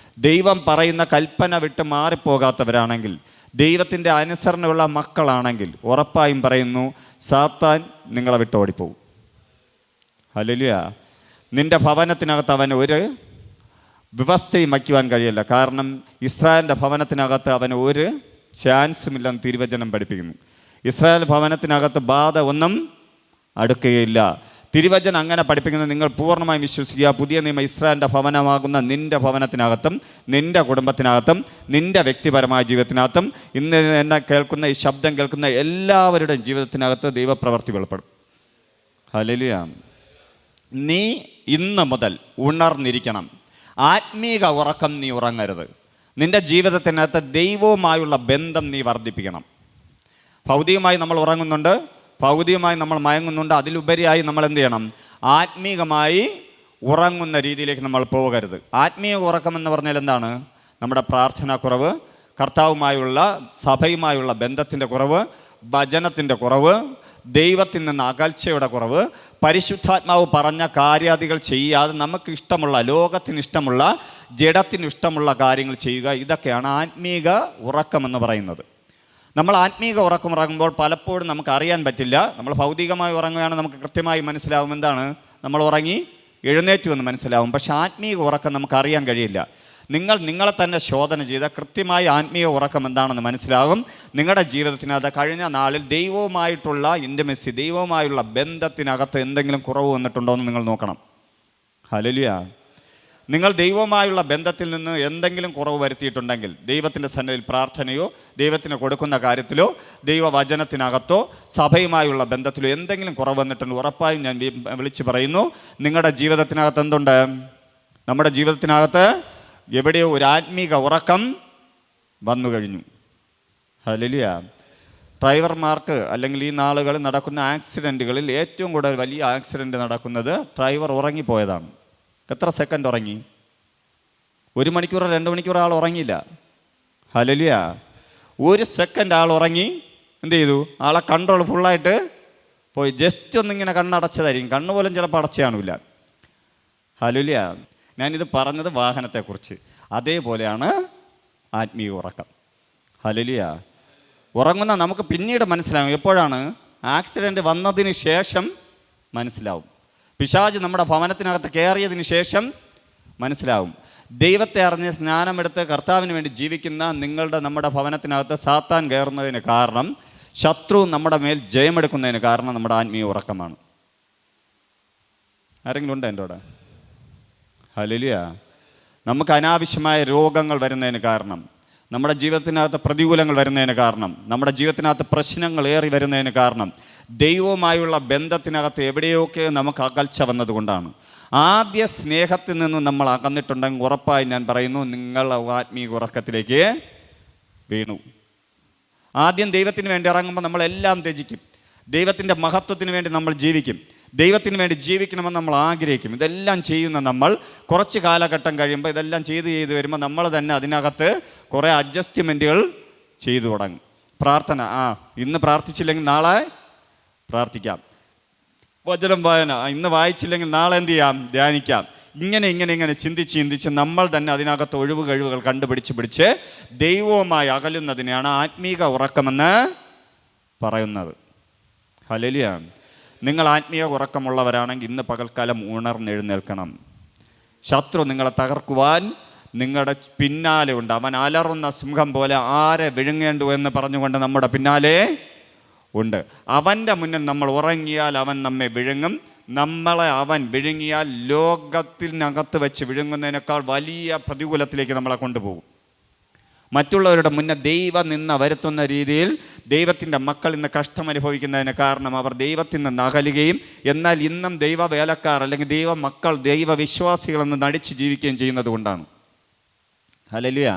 ദൈവം പറയുന്ന കൽപ്പന വിട്ട് മാറിപ്പോകാത്തവരാണെങ്കിൽ, ദൈവത്തിൻ്റെ അനുസരണയുള്ള മക്കളാണെങ്കിൽ, ഉറപ്പായും പറയുന്നു സാത്താൻ നിങ്ങളെ വിട്ട് ഓടിപ്പോകും. ഹല്ലേലൂയ. നിൻ്റെ ഭവനത്തിനകത്ത് അവന് ഒരു വ്യവസ്ഥയും വയ്ക്കുവാൻ കഴിയില്ല. കാരണം ഇസ്രായേലിൻ്റെ ഭവനത്തിനകത്ത് അവന് ഒരു ചാൻസുമില്ലെന്ന് തിരുവചനം പഠിപ്പിക്കുന്നു. ഇസ്രായേൽ ഭവനത്തിനകത്ത് ബാധ ഒന്നും അടുക്കുകയില്ല. തിരുവചനം അങ്ങനെ പഠിപ്പിക്കുന്നത് നിങ്ങൾ പൂർണ്ണമായും വിശ്വസിക്കുക. പുതിയ നിയമ ഇസ്രായേലിൻ്റെ ഭവനമാകുന്ന നിൻ്റെ ഭവനത്തിനകത്തും നിൻ്റെ കുടുംബത്തിനകത്തും നിൻ്റെ വ്യക്തിപരമായ ജീവിതത്തിനകത്തും ഇന്ന് എന്നെ കേൾക്കുന്ന ഈ ശബ്ദം കേൾക്കുന്ന എല്ലാവരുടെയും ജീവിതത്തിനകത്ത് ദൈവപ്രവൃത്തി വെളിപ്പെടും. ഹല്ലേലൂയ. നീ ഇന്ന് മുതൽ ഉണർന്നിരിക്കണം. ആത്മീക ഉറക്കം നീ ഉറങ്ങരുത്. നിൻ്റെ ജീവിതത്തിനകത്ത് ദൈവവുമായുള്ള ബന്ധം നീ വർദ്ധിപ്പിക്കണം. ഭൗതികമായി നമ്മൾ ഉറങ്ങുന്നുണ്ട്, ഭൗതികമായി നമ്മൾ മയങ്ങുന്നുണ്ട്. അതിലുപരിയായി നമ്മൾ എന്ത് ചെയ്യണം? ആത്മീകമായി ഉറങ്ങുന്ന രീതിയിലേക്ക് നമ്മൾ പോകരുത്. ആത്മീയ ഉറക്കം എന്ന് പറഞ്ഞാൽ എന്താണ്? നമ്മുടെ പ്രാർത്ഥനാ കുറവ്, കർത്താവുമായുള്ള സഭയുമായുള്ള ബന്ധത്തിൻ്റെ കുറവ്, വചനത്തിൻ്റെ കുറവ്, ദൈവത്തിൽ നിന്ന് അകൽച്ചയുടെ കുറവ്, പരിശുദ്ധാത്മാവ് പറഞ്ഞ കാര്യാദികൾ ചെയ്യാതെ നമുക്ക് ഇഷ്ടമുള്ള, ലോകത്തിന് ഇഷ്ടമുള്ള, ജഡത്തിന് ഇഷ്ടമുള്ള കാര്യങ്ങൾ ചെയ്യുക. ഇതൊക്കെയാണ് ആത്മീക ഉറക്കമെന്ന് പറയുന്നത്. നമ്മൾ ആത്മീക ഉറക്കം ഉറങ്ങുമ്പോൾ പലപ്പോഴും നമുക്ക് അറിയാൻ പറ്റില്ല. നമ്മൾ ഭൗതികമായി ഉറങ്ങുകയാണ്, നമുക്ക് കൃത്യമായി മനസ്സിലാവും എന്താണ് നമ്മൾ ഉറങ്ങി എഴുന്നേറ്റു എന്ന് മനസ്സിലാവും. പക്ഷേ ആത്മീക ഉറക്കം നമുക്ക് അറിയാൻ കഴിയില്ല. നിങ്ങളെ തന്നെ ശോധന ചെയ്ത കൃത്യമായി ആത്മീയ ഉറക്കം എന്താണെന്ന് മനസ്സിലാകും. നിങ്ങളുടെ ജീവിതത്തിനകത്ത് കഴിഞ്ഞ നാളിൽ ദൈവവുമായിട്ടുള്ള ഇൻറ്റിമസി, ദൈവവുമായുള്ള ബന്ധത്തിനകത്ത് എന്തെങ്കിലും കുറവ് വന്നിട്ടുണ്ടോ എന്ന് നിങ്ങൾ നോക്കണം. ഹല്ലേലൂയ. നിങ്ങൾ ദൈവവുമായുള്ള ബന്ധത്തിൽ നിന്ന് എന്തെങ്കിലും കുറവ് വരുത്തിയിട്ടുണ്ടെങ്കിൽ, ദൈവത്തിൻ്റെ സന്നിധിയിൽ പ്രാർത്ഥനയോ ദൈവത്തിന് കൊടുക്കുന്ന കാര്യത്തിലോ ദൈവവചനത്തിനകത്തോ സഭയുമായുള്ള ബന്ധത്തിലോ എന്തെങ്കിലും കുറവ് വന്നിട്ടുണ്ട്, ഉറപ്പായും ഞാൻ വിളിച്ചു പറയുന്നു, നിങ്ങളുടെ ജീവിതത്തിനകത്ത് എന്തുണ്ട്? നമ്മുടെ ജീവിതത്തിനകത്ത് എവിടെയോ ഒരു ആത്മീക ഉറക്കം വന്നു കഴിഞ്ഞു. ഹല്ലേലൂയ. ഡ്രൈവർമാർക്ക് അല്ലെങ്കിൽ ഈ നാളുകളിൽ നടക്കുന്ന ആക്സിഡൻറ്റുകളിൽ ഏറ്റവും കൂടുതൽ വലിയ ആക്സിഡൻറ്റ് നടക്കുന്നത് ഡ്രൈവർ ഉറങ്ങിപ്പോയതാണ്. എത്ര സെക്കൻഡ് ഉറങ്ങി? 1 മണിക്കൂറോ 2 മണിക്കൂറോ ആൾ ഉറങ്ങിയില്ല. ഹല്ലേലൂയ. 1 സെക്കൻഡ് ആൾ ഉറങ്ങി എന്ത് ചെയ്തു? ആളെ കൺട്രോൾ ഫുള്ളായിട്ട് പോയി. ജസ്റ്റ് ഒന്നിങ്ങനെ കണ്ണടച്ചതായിരിക്കും, കണ്ണുപോലും ചിലപ്പോൾ അടച്ചു കാണില്ല. ഹല്ലേലൂയ. ഞാനിത് പറഞ്ഞത് വാഹനത്തെക്കുറിച്ച്. അതേപോലെയാണ് ആത്മീയ ഉറക്കം. ഹല്ലേലൂയ. ഉറങ്ങുന്ന നമുക്ക് പിന്നീട് മനസ്സിലാവും. എപ്പോഴാണ്? ആക്സിഡൻറ്റ് വന്നതിന് ശേഷം മനസ്സിലാവും. പിശാച് നമ്മുടെ ഭവനത്തിനകത്ത് കയറിയതിന് ശേഷം മനസ്സിലാവും. ദൈവത്തെ അറിഞ്ഞ് സ്നാനമെടുത്ത് കർത്താവിന് വേണ്ടി ജീവിക്കുന്ന നമ്മുടെ ഭവനത്തിനകത്ത് സാത്താൻ കയറുന്നതിന് കാരണം, ശത്രു നമ്മുടെ മേൽ ജയമെടുക്കുന്നതിന് കാരണം നമ്മുടെ ആത്മീയ ഉറക്കമാണ്. ആരെങ്കിലും ഉണ്ടോ എൻ്റെ കൂടെ? ഹല്ലേലൂയ. നമുക്ക് അനാവശ്യമായ രോഗങ്ങൾ വരുന്നതിന് കാരണം, നമ്മുടെ ജീവിതത്തിനകത്ത് പ്രതികൂലങ്ങൾ വരുന്നതിന് കാരണം, നമ്മുടെ ജീവിതത്തിനകത്ത് പ്രശ്നങ്ങൾ ഏറി വരുന്നതിന് കാരണം ദൈവവുമായുള്ള ബന്ധത്തിനകത്ത് എവിടെയൊക്കെ നമുക്ക് അകൽച്ച വന്നതുകൊണ്ടാണ്. ആദ്യ സ്നേഹത്തിൽ നിന്ന് നമ്മൾ അകന്നിട്ടുണ്ടെങ്കിൽ ഉറപ്പായി ഞാൻ പറയുന്നു, നിങ്ങൾ ആത്മീയ ഉറക്കത്തിലേക്ക് വീണു. ആദ്യം ദൈവത്തിന് വേണ്ടി ഇറങ്ങുമ്പോൾ നമ്മളെല്ലാം ത്യജിക്കും. ദൈവത്തിൻ്റെ മഹത്വത്തിന് വേണ്ടി നമ്മൾ ജീവിക്കും. ദൈവത്തിന് വേണ്ടി ജീവിക്കണമെന്ന് നമ്മൾ ആഗ്രഹിക്കും. ഇതെല്ലാം ചെയ്യുന്ന നമ്മൾ കുറച്ച് കാലഘട്ടം കഴിയുമ്പോൾ ഇതെല്ലാം ചെയ്ത് വരുമ്പോൾ നമ്മൾ തന്നെ അതിനകത്ത് കുറേ അഡ്ജസ്റ്റ്മെൻറ്റുകൾ ചെയ്തു തുടങ്ങും. പ്രാർത്ഥന, ഇന്ന് പ്രാർത്ഥിച്ചില്ലെങ്കിൽ നാളെ പ്രാർത്ഥിക്കാം. വചനം വായന, ഇന്ന് വായിച്ചില്ലെങ്കിൽ നാളെ എന്ത് ചെയ്യാം? ധ്യാനിക്കാം. ഇങ്ങനെ ചിന്തിച്ച് നമ്മൾ തന്നെ അതിനകത്ത് കഴിവുകൾ കണ്ടുപിടിച്ച് ദൈവവുമായി അകലുന്നതിനെയാണ് ആത്മീക ഉറക്കമെന്ന് പറയുന്നത്. ഹല്ലേലൂയ. നിങ്ങൾ ആത്മീയ ഉറക്കമുള്ളവരാണെങ്കിൽ ഇന്ന് പകൽക്കാലം ഉണർന്നെഴുന്നേൽക്കണം. ശത്രു നിങ്ങളെ തകർക്കുവാൻ നിങ്ങളുടെ പിന്നാലെ ഉണ്ട്. അവൻ അലറുന്ന സിംഹം പോലെ ആരെ വിഴുങ്ങേണ്ടു എന്ന് പറഞ്ഞുകൊണ്ട് നമ്മുടെ പിന്നാലെ ഉണ്ട്. അവൻ്റെ മുന്നിൽ നമ്മൾ ഉറങ്ങിയാൽ അവൻ നമ്മെ വിഴുങ്ങും. നമ്മളെ അവൻ വിഴുങ്ങിയാൽ ലോകത്തിനകത്ത് വെച്ച് വിഴുങ്ങുന്നതിനേക്കാൾ വലിയ പ്രതികൂലത്തിലേക്ക് നമ്മളെ കൊണ്ടുപോകും. മറ്റുള്ളവരുടെ മുന്നേ ദൈവം നിന്ന് വരുത്തുന്ന രീതിയിൽ ദൈവത്തിൻ്റെ മക്കൾ ഇന്ന് കഷ്ടം അനുഭവിക്കുന്നതിന് കാരണം അവർ ദൈവത്തിൽ നിന്ന് അകലുകയും എന്നാൽ ഇന്നും ദൈവ വേലക്കാർ അല്ലെങ്കിൽ ദൈവ മക്കൾ ദൈവവിശ്വാസികളെന്ന് നടിച്ച് ജീവിക്കുകയും ചെയ്യുന്നത് കൊണ്ടാണ്. ഹല്ലേലൂയ.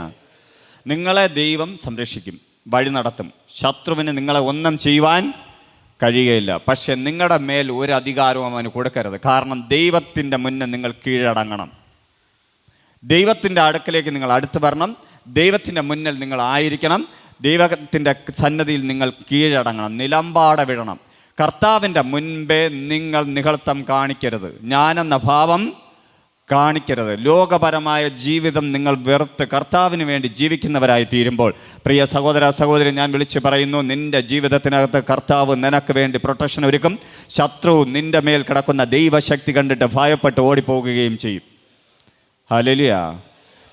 നിങ്ങളെ ദൈവം സംരക്ഷിക്കും, വഴി നടത്തും. ശത്രുവിന് നിങ്ങളെ ഒന്നും ചെയ്യുവാൻ കഴിയുകയില്ല. പക്ഷെ നിങ്ങളുടെ മേൽ ഒരു അധികാരവും അവന് കൊടുക്കരുത്. കാരണം ദൈവത്തിൻ്റെ മുന്നേ നിങ്ങൾ കീഴടങ്ങണം. ദൈവത്തിൻ്റെ അടുക്കലേക്ക് നിങ്ങൾ അടുത്ത് വരണം. ദൈവത്തിൻ്റെ മുന്നിൽ നിങ്ങൾ ആയിരിക്കണം. ദൈവത്തിൻ്റെ സന്നദ്ധിയിൽ നിങ്ങൾ കീഴടങ്ങണം, നിലമ്പാട വിടണം. കർത്താവിൻ്റെ മുൻപേ നിങ്ങൾ നിഗളത്വം കാണിക്കരുത്, ഞാനെന്ന ഭാവം കാണിക്കരുത്. ലോകപരമായ ജീവിതം നിങ്ങൾ വെറുത്ത് കർത്താവിന് വേണ്ടി ജീവിക്കുന്നവരായി തീരുമ്പോൾ, പ്രിയ സഹോദര സഹോദരി, ഞാൻ വിളിച്ചു പറയുന്നു, നിൻ്റെ ജീവിതത്തിനകത്ത് കർത്താവ് നിനക്ക് വേണ്ടി പ്രൊട്ടക്ഷൻ ഒരുക്കും. ശത്രു നിൻ്റെ മേൽ കിടക്കുന്ന ദൈവശക്തി കണ്ടിട്ട് ഭയപ്പെട്ട് ഓടിപ്പോകുകയും ചെയ്യും. ഹല്ലേലൂയ.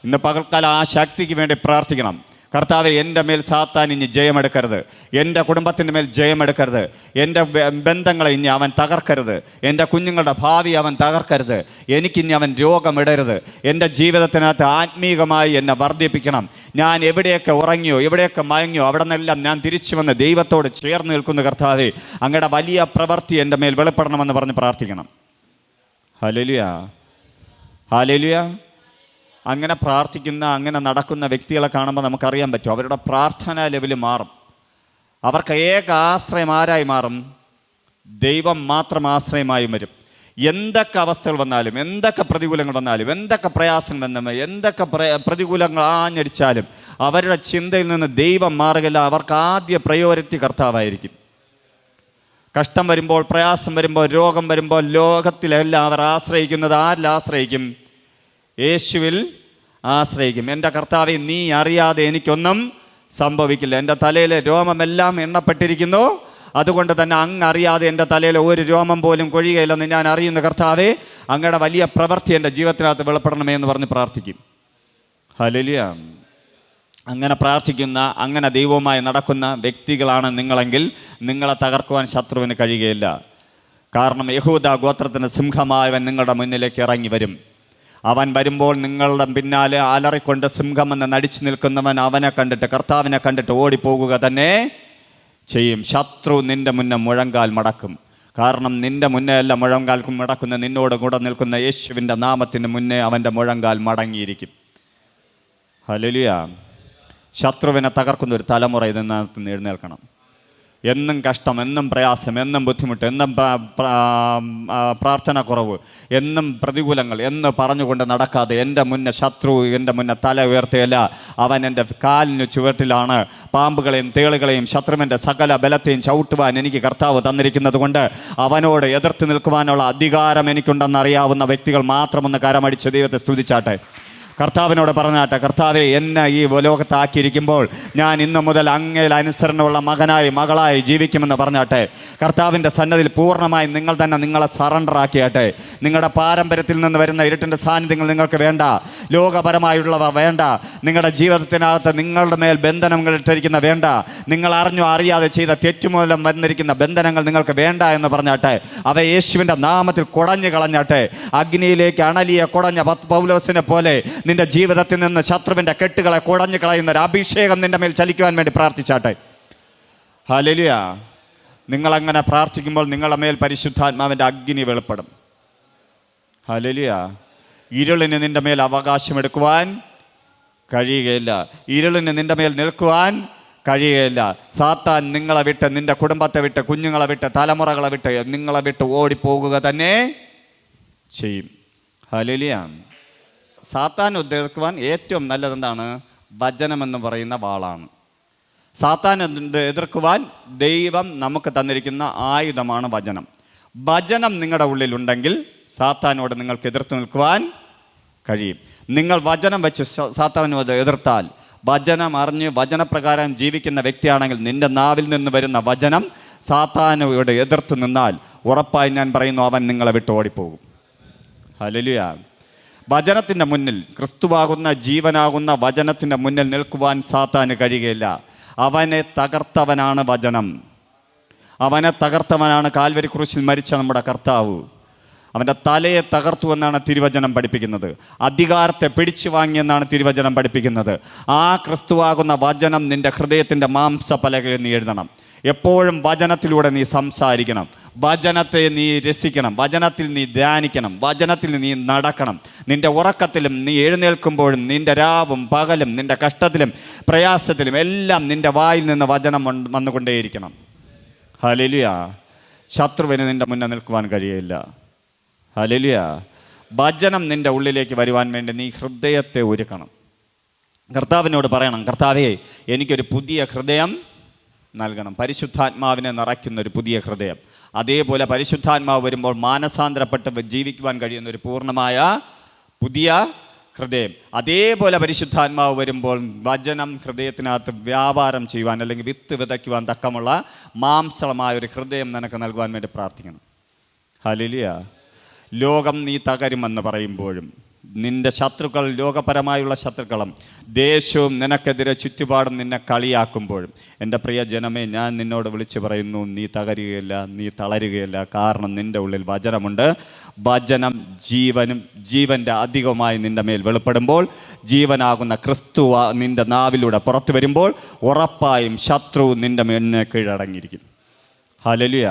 ഇന്ന് പകൽക്കാലം ആ ശക്തിക്ക് വേണ്ടി പ്രാർത്ഥിക്കണം. കർത്താവേ, എൻ്റെ മേൽ സാത്താൻ ഇനി ജയമെടുക്കരുത്, എൻ്റെ കുടുംബത്തിൻ്റെ മേൽ ജയമെടുക്കരുത്, എൻ്റെ ബന്ധങ്ങളെ ഇനി അവൻ തകർക്കരുത്, എൻ്റെ കുഞ്ഞുങ്ങളുടെ ഭാവി അവൻ തകർക്കരുത്, എനിക്കിനി അവൻ രോഗമിടരുത്. എൻ്റെ ജീവിതത്തിനകത്ത് ആത്മീകമായി എന്നെ വർദ്ധിപ്പിക്കണം. ഞാൻ എവിടെയൊക്കെ ഉറങ്ങിയോ എവിടെയൊക്കെ മയങ്ങിയോ അവിടെ നിന്നെല്ലാം ഞാൻ തിരിച്ചു വന്ന് ദൈവത്തോട് ചേർന്ന് നിൽക്കുന്ന കർത്താവേ, അങ്ങയുടെ വലിയ പ്രവൃത്തി എൻ്റെ മേൽ വെളിപ്പെടണമെന്ന് പറഞ്ഞ് പ്രാർത്ഥിക്കണം. Hallelujah, hallelujah. അങ്ങനെ പ്രാർത്ഥിക്കുന്ന, അങ്ങനെ നടക്കുന്ന വ്യക്തികളെ കാണുമ്പോൾ നമുക്കറിയാൻ പറ്റും അവരുടെ പ്രാർത്ഥനാ ലെവൽ മാറും. അവർക്ക് ഏക ആശ്രയം ആരായി മാറും? ദൈവം മാത്രം ആശ്രയമായി വരും. എന്തൊക്കെ അവസ്ഥകൾ വന്നാലും, എന്തൊക്കെ പ്രതികൂലങ്ങൾ വന്നാലും, എന്തൊക്കെ പ്രയാസം വന്നാലും, എന്തൊക്കെ പ്രതികൂലങ്ങൾ ആഞ്ഞടിച്ചാലും അവരുടെ ചിന്തയിൽ നിന്ന് ദൈവം മാറുകയില്ല. അവർക്ക് ആദ്യ പ്രയോറിറ്റി കർത്താവായിരിക്കും. കഷ്ടം വരുമ്പോൾ, പ്രയാസം വരുമ്പോൾ, രോഗം വരുമ്പോൾ ലോകത്തിലെല്ലാം അവർ ആശ്രയിക്കുന്നത് ആരിൽ ആശ്രയിക്കും? യേശുവിൽ ആശ്രയിക്കും. എൻ്റെ കർത്താവേ, നീ അറിയാതെ എനിക്കൊന്നും സംഭവിക്കില്ല. എൻ്റെ തലയിലെ രോമമെല്ലാം എണ്ണപ്പെട്ടിരിക്കുന്നു, അതുകൊണ്ട് തന്നെ അങ്ങ് അറിയാതെ എൻ്റെ തലയിൽ ഒരു രോമം പോലും കൊഴിയുകയില്ലെന്ന് ഞാൻ അറിയുന്ന കർത്താവേ, അങ്ങയുടെ വലിയ പ്രവൃത്തി എൻ്റെ ജീവിതത്തിനകത്ത് വെളിപ്പെടണമേ എന്ന് പറഞ്ഞ് പ്രാർത്ഥിക്കും. ഹല്ലേലൂയ. അങ്ങനെ പ്രാർത്ഥിക്കുന്ന, അങ്ങനെ ദൈവവുമായി നടക്കുന്ന വ്യക്തികളാണ് നിങ്ങളെങ്കിൽ നിങ്ങളെ തകർക്കുവാൻ ശത്രുവിന് കഴിയുകയില്ല. കാരണം യഹൂദ ഗോത്രത്തിന് സിംഹമായവൻ നിങ്ങളുടെ മുന്നിലേക്ക് ഇറങ്ങി വരും. അവൻ വരുമ്പോൾ നിങ്ങളുടെ പിന്നാലെ അലറിക്കൊണ്ട് സിംഹമെന്ന് നടിച്ചു നിൽക്കുന്നവൻ അവനെ കണ്ടിട്ട്, കർത്താവിനെ കണ്ടിട്ട് ഓടിപ്പോകുക തന്നെ ചെയ്യും. ശത്രു നിൻ്റെ മുന്നേ മുഴങ്കാൽ മടക്കും. കാരണം നിൻ്റെ മുന്നേ അല്ല മുഴങ്കാൽ മടക്കുന്ന, നിന്നോട് കൂടെ നിൽക്കുന്ന യേശുവിൻ്റെ നാമത്തിന് മുന്നേ അവൻ്റെ മുഴങ്കാൽ മടങ്ങിയിരിക്കും. ഹല്ലേലൂയ. ശത്രുവിനെ തകർക്കുന്ന ഒരു തലമുറ ഇതിനകത്ത് എഴുന്നേൽക്കണം. എന്നും കഷ്ടം, എന്നും പ്രയാസം, എന്നും ബുദ്ധിമുട്ട്, എന്നും പ്രാർത്ഥന കുറവ്, എന്നും പ്രതികൂലങ്ങൾ എന്ന് പറഞ്ഞുകൊണ്ട് നടക്കാതെ എൻ്റെ മുന്നേ ശത്രു എൻ്റെ മുന്നേ തല ഉയർത്തുകയല്ല, അവൻ എൻ്റെ കാലിന് ചുവട്ടിലാണ്. പാമ്പുകളെയും തേളുകളെയും ശത്രുവിൻ്റെ സകല ബലത്തെയും ചവിട്ടുവാൻ എനിക്ക് കർത്താവ് തന്നിരിക്കുന്നത് കൊണ്ട് അവനോട് എതിർത്ത് നിൽക്കുവാനുള്ള അധികാരം എനിക്കുണ്ടെന്നറിയാവുന്ന വ്യക്തികൾ മാത്രം ഒന്ന് കരമടിച്ച് ദൈവത്തെ സ്തുതിച്ചാട്ടെ. കർത്താവിനോട് പറഞ്ഞാട്ടെ, കർത്താവെ, എന്നെ ഈ ലോകത്താക്കിയിരിക്കുമ്പോൾ ഞാൻ ഇന്നു മുതൽ അങ്ങയിൽ അനുസരണമുള്ള മകനായി മകളായി ജീവിക്കുമെന്ന് പറഞ്ഞാട്ടെ. കർത്താവിൻ്റെ സന്നദ്ധിയിൽ പൂർണ്ണമായി നിങ്ങൾ തന്നെ നിങ്ങളെ സറണ്ടർ ആക്കിയാട്ടെ. നിങ്ങളുടെ പാരമ്പര്യത്തിൽ നിന്ന് വരുന്ന ഇരുട്ടിൻ്റെ സാന്നിധ്യങ്ങൾ നിങ്ങൾക്ക് വേണ്ട, ലോകപരമായുള്ളവ വേണ്ട, നിങ്ങളുടെ ജീവിതത്തിനകത്ത് നിങ്ങളുടെ മേൽ ബന്ധനങ്ങൾ ഇട്ടിരിക്കുന്ന വേണ്ട, നിങ്ങൾ അറിഞ്ഞോ അറിയാതെ ചെയ്ത തെറ്റുമൂലം വന്നിരിക്കുന്ന ബന്ധനങ്ങൾ നിങ്ങൾക്ക് വേണ്ട എന്ന് പറഞ്ഞാട്ടെ. അവ യേശുവിൻ്റെ നാമത്തിൽ കുടഞ്ഞു കളഞ്ഞാട്ടെ. അഗ്നിയിലേക്ക് അണലിയെ കുടഞ്ഞ പൗലോസിനെ പോലെ നിന്റെ ജീവിതത്തിൽ നിന്ന് ശത്രുവിൻ്റെ കെട്ടുകളെ കുടഞ്ഞു കളയുന്ന ഒരു അഭിഷേകം നിന്റെ മേൽ ചലിക്കുവാൻ വേണ്ടി പ്രാർത്ഥിച്ചാട്ടെ. ഹല്ലേലൂയ. നിങ്ങളങ്ങനെ പ്രാർത്ഥിക്കുമ്പോൾ നിങ്ങളുടെ മേൽ പരിശുദ്ധാത്മാവിൻ്റെ അഗ്നി വെളിപ്പെടും. ഹല്ലേലൂയ. ഇരുളിന് നിന്റെ മേൽ അവകാശമെടുക്കുവാൻ കഴിയുകയില്ല. ഇരുളിന് നിന്റെ മേൽ നിൽക്കുവാൻ കഴിയുകയില്ല. സാത്താൻ നിങ്ങളെ വിട്ട്, നിന്റെ കുടുംബത്തെ വിട്ട്, കുഞ്ഞുങ്ങളെ വിട്ട്, തലമുറകളെ വിട്ട് നിങ്ങളെ വിട്ട് ഓടിപ്പോകുക തന്നെ ചെയ്യും. ഹല്ലേലൂയ. സാത്താൻ ഉദ്ദേശിക്കുവാൻ ഏറ്റവും നല്ലതെന്താണ്? വചനമെന്ന് പറയുന്ന വാളാണ്. സാത്താൻ എതിർക്കുവാൻ ദൈവം നമുക്ക് തന്നിരിക്കുന്ന ആയുധമാണ് വചനം. വചനം നിങ്ങളുടെ ഉള്ളിലുണ്ടെങ്കിൽ സാത്താനോട് നിങ്ങൾക്ക് എതിർത്ത് നിൽക്കുവാൻ കഴിയും. നിങ്ങൾ വചനം വെച്ച് സാത്താനോട് എതിർത്താൽ, വചനം അറിഞ്ഞ് വചനപ്രകാരം ജീവിക്കുന്ന വ്യക്തിയാണെങ്കിൽ നിന്റെ നാവിൽ നിന്ന് വരുന്ന വചനം സാത്താനോട് എതിർത്ത് നിന്നാൽ ഉറപ്പായി ഞാൻ പറയുന്നു, അവൻ നിങ്ങളെ വിട്ട് ഓടിപ്പോകും. ഹല്ലേലൂയ. വചനത്തിൻ്റെ മുന്നിൽ, ക്രിസ്തുവാകുന്ന ജീവനാകുന്ന വചനത്തിൻ്റെ മുന്നിൽ നിൽക്കുവാൻ സാത്താന് കഴിയുകയില്ല. അവനെ തകർത്തവനാണ് വചനം. അവനെ തകർത്തവനാണ് കാൽവരി ക്രൂശിൽ മരിച്ച നമ്മുടെ കർത്താവ്. അവൻ്റെ തലയെ തകർത്തു എന്നാണ് തിരുവചനം പഠിപ്പിക്കുന്നത്. അധികാരത്തെ പിടിച്ചു വാങ്ങിയെന്നാണ് തിരുവചനം പഠിപ്പിക്കുന്നത്. ആ ക്രിസ്തുവാകുന്ന വചനം നിൻ്റെ ഹൃദയത്തിൻ്റെ മാംസപലകയിൽ നീ എഴുതണം. എപ്പോഴും വചനത്തിലൂടെ നീ സംസാരിക്കണം, വചനത്തെ നീ രസിക്കണം, വചനത്തിൽ നീ ധ്യാനിക്കണം, വചനത്തിൽ നീ നടക്കണം. നിൻ്റെ ഉറക്കത്തിലും നീ എഴുന്നേൽക്കുമ്പോഴും നിൻ്റെ രാവും പകലും നിൻ്റെ കഷ്ടത്തിലും പ്രയാസത്തിലും എല്ലാം നിൻ്റെ വായിൽ നിന്ന് വചനം വന്നുകൊണ്ടേയിരിക്കണം. ഹല്ലേലൂയ. ശത്രുവിന് നിൻ്റെ മുന്നേ നിൽക്കുവാൻ കഴിയില്ല. ഹല്ലേലൂയ. വചനം നിൻ്റെ ഉള്ളിലേക്ക് വരുവാൻ വേണ്ടി നീ ഹൃദയത്തെ ഒരുക്കണം. കർത്താവിനോട് പറയണം, കർത്താവേ എനിക്കൊരു പുതിയ ഹൃദയം നൽകണം. പരിശുദ്ധാത്മാവിനെ നിറയ്ക്കുന്ന ഒരു പുതിയ ഹൃദയം. അതേപോലെ പരിശുദ്ധാത്മാവ് വരുമ്പോൾ മാനസാന്തരപ്പെട്ട് ജീവിക്കുവാൻ കഴിയുന്ന ഒരു പൂർണ്ണമായ പുതിയ ഹൃദയം. അതേപോലെ പരിശുദ്ധാത്മാവ് വരുമ്പോൾ വചനം ഹൃദയത്തിനകത്ത് വ്യാപാരം ചെയ്യുവാൻ അല്ലെങ്കിൽ വിത്ത് വിതയ്ക്കുവാൻ തക്കമുള്ള മാംസളമായ ഒരു ഹൃദയം നിനക്ക് നൽകുവാൻ വേണ്ടി പ്രാർത്ഥിക്കണം. ഹല്ലേലൂയ. ലോകം നീ തകരുമെന്ന് പറയുമ്പോഴും നിൻ്റെ ശത്രുക്കൾ, ലോകപരമായുള്ള ശത്രുക്കളും ദേശവും നിനക്കെതിരെ ചുറ്റുപാടും നിന്നെ കളിയാക്കുമ്പോഴും എൻ്റെ പ്രിയ ജനമേ, ഞാൻ നിന്നോട് വിളിച്ചു പറയുന്നു, നീ തകരുകയില്ല, നീ തളരുകയില്ല. കാരണം നിൻ്റെ ഉള്ളിൽ വചനമുണ്ട്. വചനം ജീവനും ജീവൻ്റെ അധികമായി നിൻ്റെ മേൽ വെളിപ്പെടുമ്പോൾ, ജീവനാകുന്ന ക്രിസ്തു നിൻ്റെ നാവിലൂടെ പുറത്തു വരുമ്പോൾ ഉറപ്പായും ശത്രു നിൻ്റെ മേലിനെ കീഴടങ്ങിയിരിക്കും. ഹല്ലേലൂയ.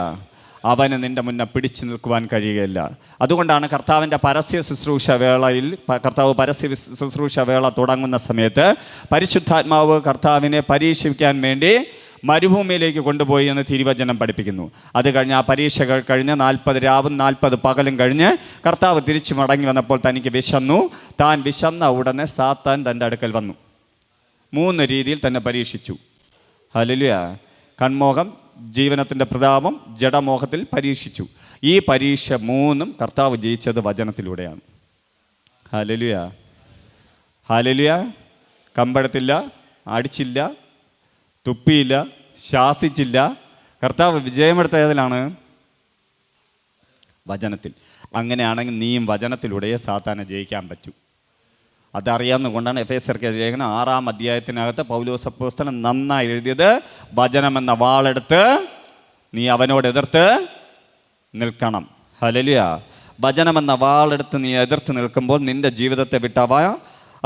അവന് നിൻ്റെ മുന്നേ പിടിച്ചു നിൽക്കുവാൻ കഴിയുകയില്ല. അതുകൊണ്ടാണ് കർത്താവിൻ്റെ പരസ്യ ശുശ്രൂഷ വേളയിൽ, കർത്താവ് പരസ്യ ശുശ്രൂഷ വേള തുടങ്ങുന്ന സമയത്ത് പരിശുദ്ധാത്മാവ് കർത്താവിനെ പരീക്ഷിക്കാൻ വേണ്ടി മരുഭൂമിയിലേക്ക് കൊണ്ടുപോയി എന്ന് തിരുവചനം പഠിപ്പിക്കുന്നു. അത് കഴിഞ്ഞ് ആ പരീക്ഷകൾ കഴിഞ്ഞ് 40 രാവും 40 പകലും കഴിഞ്ഞ് കർത്താവ് തിരിച്ചു മടങ്ങി വന്നപ്പോൾ തനിക്ക് വിശന്നു. താൻ വിശന്ന ഉടനെ സാത്താൻ തൻ്റെ അടുക്കൽ വന്നു. 3 രീതിയിൽ തന്നെ പരീക്ഷിച്ചു. ഹല്ലേലൂയ. കൺമോഹം, ജീവനത്തിൻ്റെ പ്രതാപം, ജഡമോഹത്തിൽ പരീക്ഷിച്ചു. ഈ പരീക്ഷ 3ഉം കർത്താവ് ജയിച്ചത് വചനത്തിലൂടെയാണ്. ഹല്ലേലൂയ. ഹല്ലേലൂയ. കമ്പെടുത്തില്ല, അടിച്ചില്ല, തുപ്പിയില്ല, ശാസിച്ചില്ല. കർത്താവ് വിജയമെടുത്ത ഏതിലാണ്? വചനത്തിൽ. അങ്ങനെയാണെങ്കിൽ നീയും വചനത്തിലൂടെ സാത്താനെ ജയിക്കാൻ പറ്റൂ. അതറിയാവുന്നതുകൊണ്ടാണ് എഫേസ്യർക്ക് ലേഖനം 6-ാം അധ്യായത്തിനകത്ത് പൗലോസ് അപ്പോസ്തലൻ നന്നായി എഴുതിയത്, വചനമെന്ന വാളെടുത്ത് നീ അവനോട് എതിർത്ത് നിൽക്കണം. ഹല്ലേലൂയ. വചനമെന്ന വാളെടുത്ത് നീ എതിർത്ത് നിൽക്കുമ്പോൾ നിൻ്റെ ജീവിതത്തെ വിട്ടവ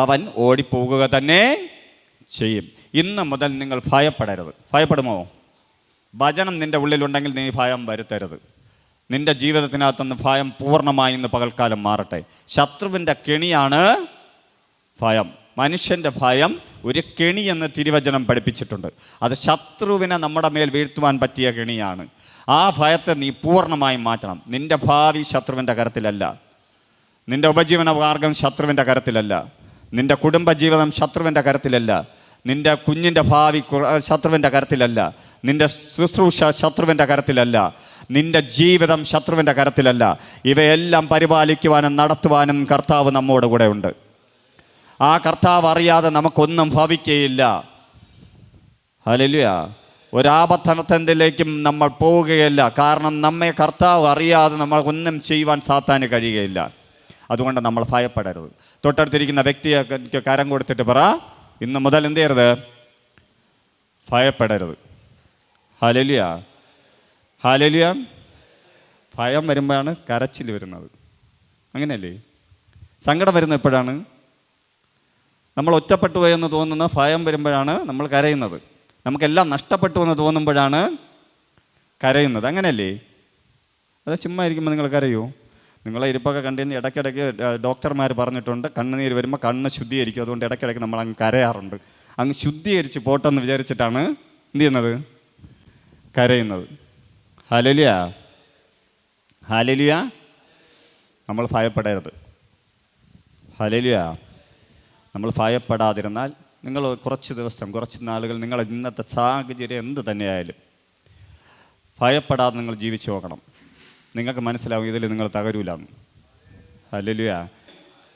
അവൻ ഓടിപ്പോകുക തന്നെ ചെയ്യും. ഇന്ന് മുതൽ നിങ്ങൾ ഭയപ്പെടരുത്. ഭയപ്പെടുമോ? വചനം നിൻ്റെ ഉള്ളിലുണ്ടെങ്കിൽ നീ ഭയം വരുത്തരുത്. നിൻ്റെ ജീവിതത്തിനകത്തുനിന്ന് ഭയം പൂർണ്ണമായി ഇന്ന് പകൽക്കാലം മാറട്ടെ. ശത്രുവിൻ്റെ കെണിയാണ് ഭയം. മനുഷ്യൻ്റെ ഭയം ഒരു കെണി എന്ന് തിരുവചനം പഠിപ്പിച്ചിട്ടുണ്ട്. അത് ശത്രുവിനെ നമ്മുടെ മേൽ വീഴ്ത്തുവാൻ പറ്റിയ കെണിയാണ്. ആ ഭയത്തെ നീ പൂർണ്ണമായും മാറ്റണം. നിൻ്റെ ഭാവി ശത്രുവിൻ്റെ കരത്തിലല്ല, നിൻ്റെ ഉപജീവന മാർഗം ശത്രുവിൻ്റെ കരത്തിലല്ല, നിൻ്റെ കുടുംബജീവിതം ശത്രുവിൻ്റെ കരത്തിലല്ല, നിൻ്റെ കുഞ്ഞിൻ്റെ ഭാവി ശത്രുവിൻ്റെ കരത്തിലല്ല, നിൻ്റെ ശുശ്രൂഷ ശത്രുവിൻ്റെ കരത്തിലല്ല, നിൻ്റെ ജീവിതം ശത്രുവിൻ്റെ കരത്തിലല്ല. ഇവയെല്ലാം പരിപാലിക്കുവാനും നടത്തുവാനും കർത്താവ് നമ്മോട് കൂടെ ഉണ്ട്. ആ കർത്താവ് അറിയാതെ നമുക്കൊന്നും ഭവിക്കുകയില്ല. ഹല്ലേലൂയ. ഒരാപത്തനത്തിലേക്കും നമ്മൾ പോവുകയില്ല. കാരണം നമ്മെ കർത്താവ് അറിയാതെ നമ്മൾ ഒന്നും ചെയ്യുവാൻ സാത്താന് കഴിയുകയില്ല. അതുകൊണ്ട് നമ്മൾ ഭയപ്പെടരുത്. തൊട്ടടുത്തിരിക്കുന്ന വ്യക്തിയെ കരം കൊടുത്തിട്ട് പറ, ഇന്ന് മുതൽ എന്ത് ചെയ്യരുത്? ഭയപ്പെടരുത്. ഹല്ലേലൂയ. ഹല്ലേലൂയ. ഭയം വരുമ്പോഴാണ് കരച്ചിൽ വരുന്നത്. അങ്ങനെയല്ലേ? സങ്കടം വരുന്നത് എപ്പോഴാണ്? നമ്മൾ ഒറ്റപ്പെട്ടു പോയെന്ന് തോന്നുന്ന ഭയം വരുമ്പോഴാണ് നമ്മൾ കരയുന്നത്. നമുക്കെല്ലാം നഷ്ടപ്പെട്ടു എന്ന് തോന്നുമ്പോഴാണ് കരയുന്നത്. അങ്ങനെയല്ലേ? അത് ചുമ്മാ ഇരിക്കുമ്പോൾ നിങ്ങൾ കരയൂ? നിങ്ങളെ ഇരിപ്പൊക്കെ കണ്ടിരുന്ന് ഇടയ്ക്കിടയ്ക്ക് ഡോക്ടർമാർ പറഞ്ഞിട്ടുണ്ട്, കണ്ണുനീര് വരുമ്പോൾ കണ്ണ് ശുദ്ധീകരിക്കും. അതുകൊണ്ട് ഇടയ്ക്കിടയ്ക്ക് നമ്മൾ അങ്ങ് കരയാറുണ്ട്. അങ്ങ് ശുദ്ധീകരിച്ച് പോട്ടെന്ന് വിചാരിച്ചിട്ടാണ് എന്ത് ചെയ്യുന്നത്? കരയുന്നത്. ഹല്ലേലൂയ. ഹല്ലേലൂയ. നമ്മൾ ഭയപ്പെടരുത്. ഹല്ലേലൂയ. നമ്മൾ ഭയപ്പെടാതിരുന്നാൽ നിങ്ങൾ കുറച്ച് ദിവസം, കുറച്ച് നാളുകൾ, നിങ്ങൾ ഇന്നത്തെ സാഹചര്യം എന്ത് തന്നെയായാലും ഭയപ്പെടാതെ നിങ്ങൾ ജീവിച്ചു നോക്കണം. നിങ്ങൾക്ക് മനസ്സിലാവും ഇതിൽ നിങ്ങൾ തകരൂലാന്ന്. ഹല്ലേലൂയ.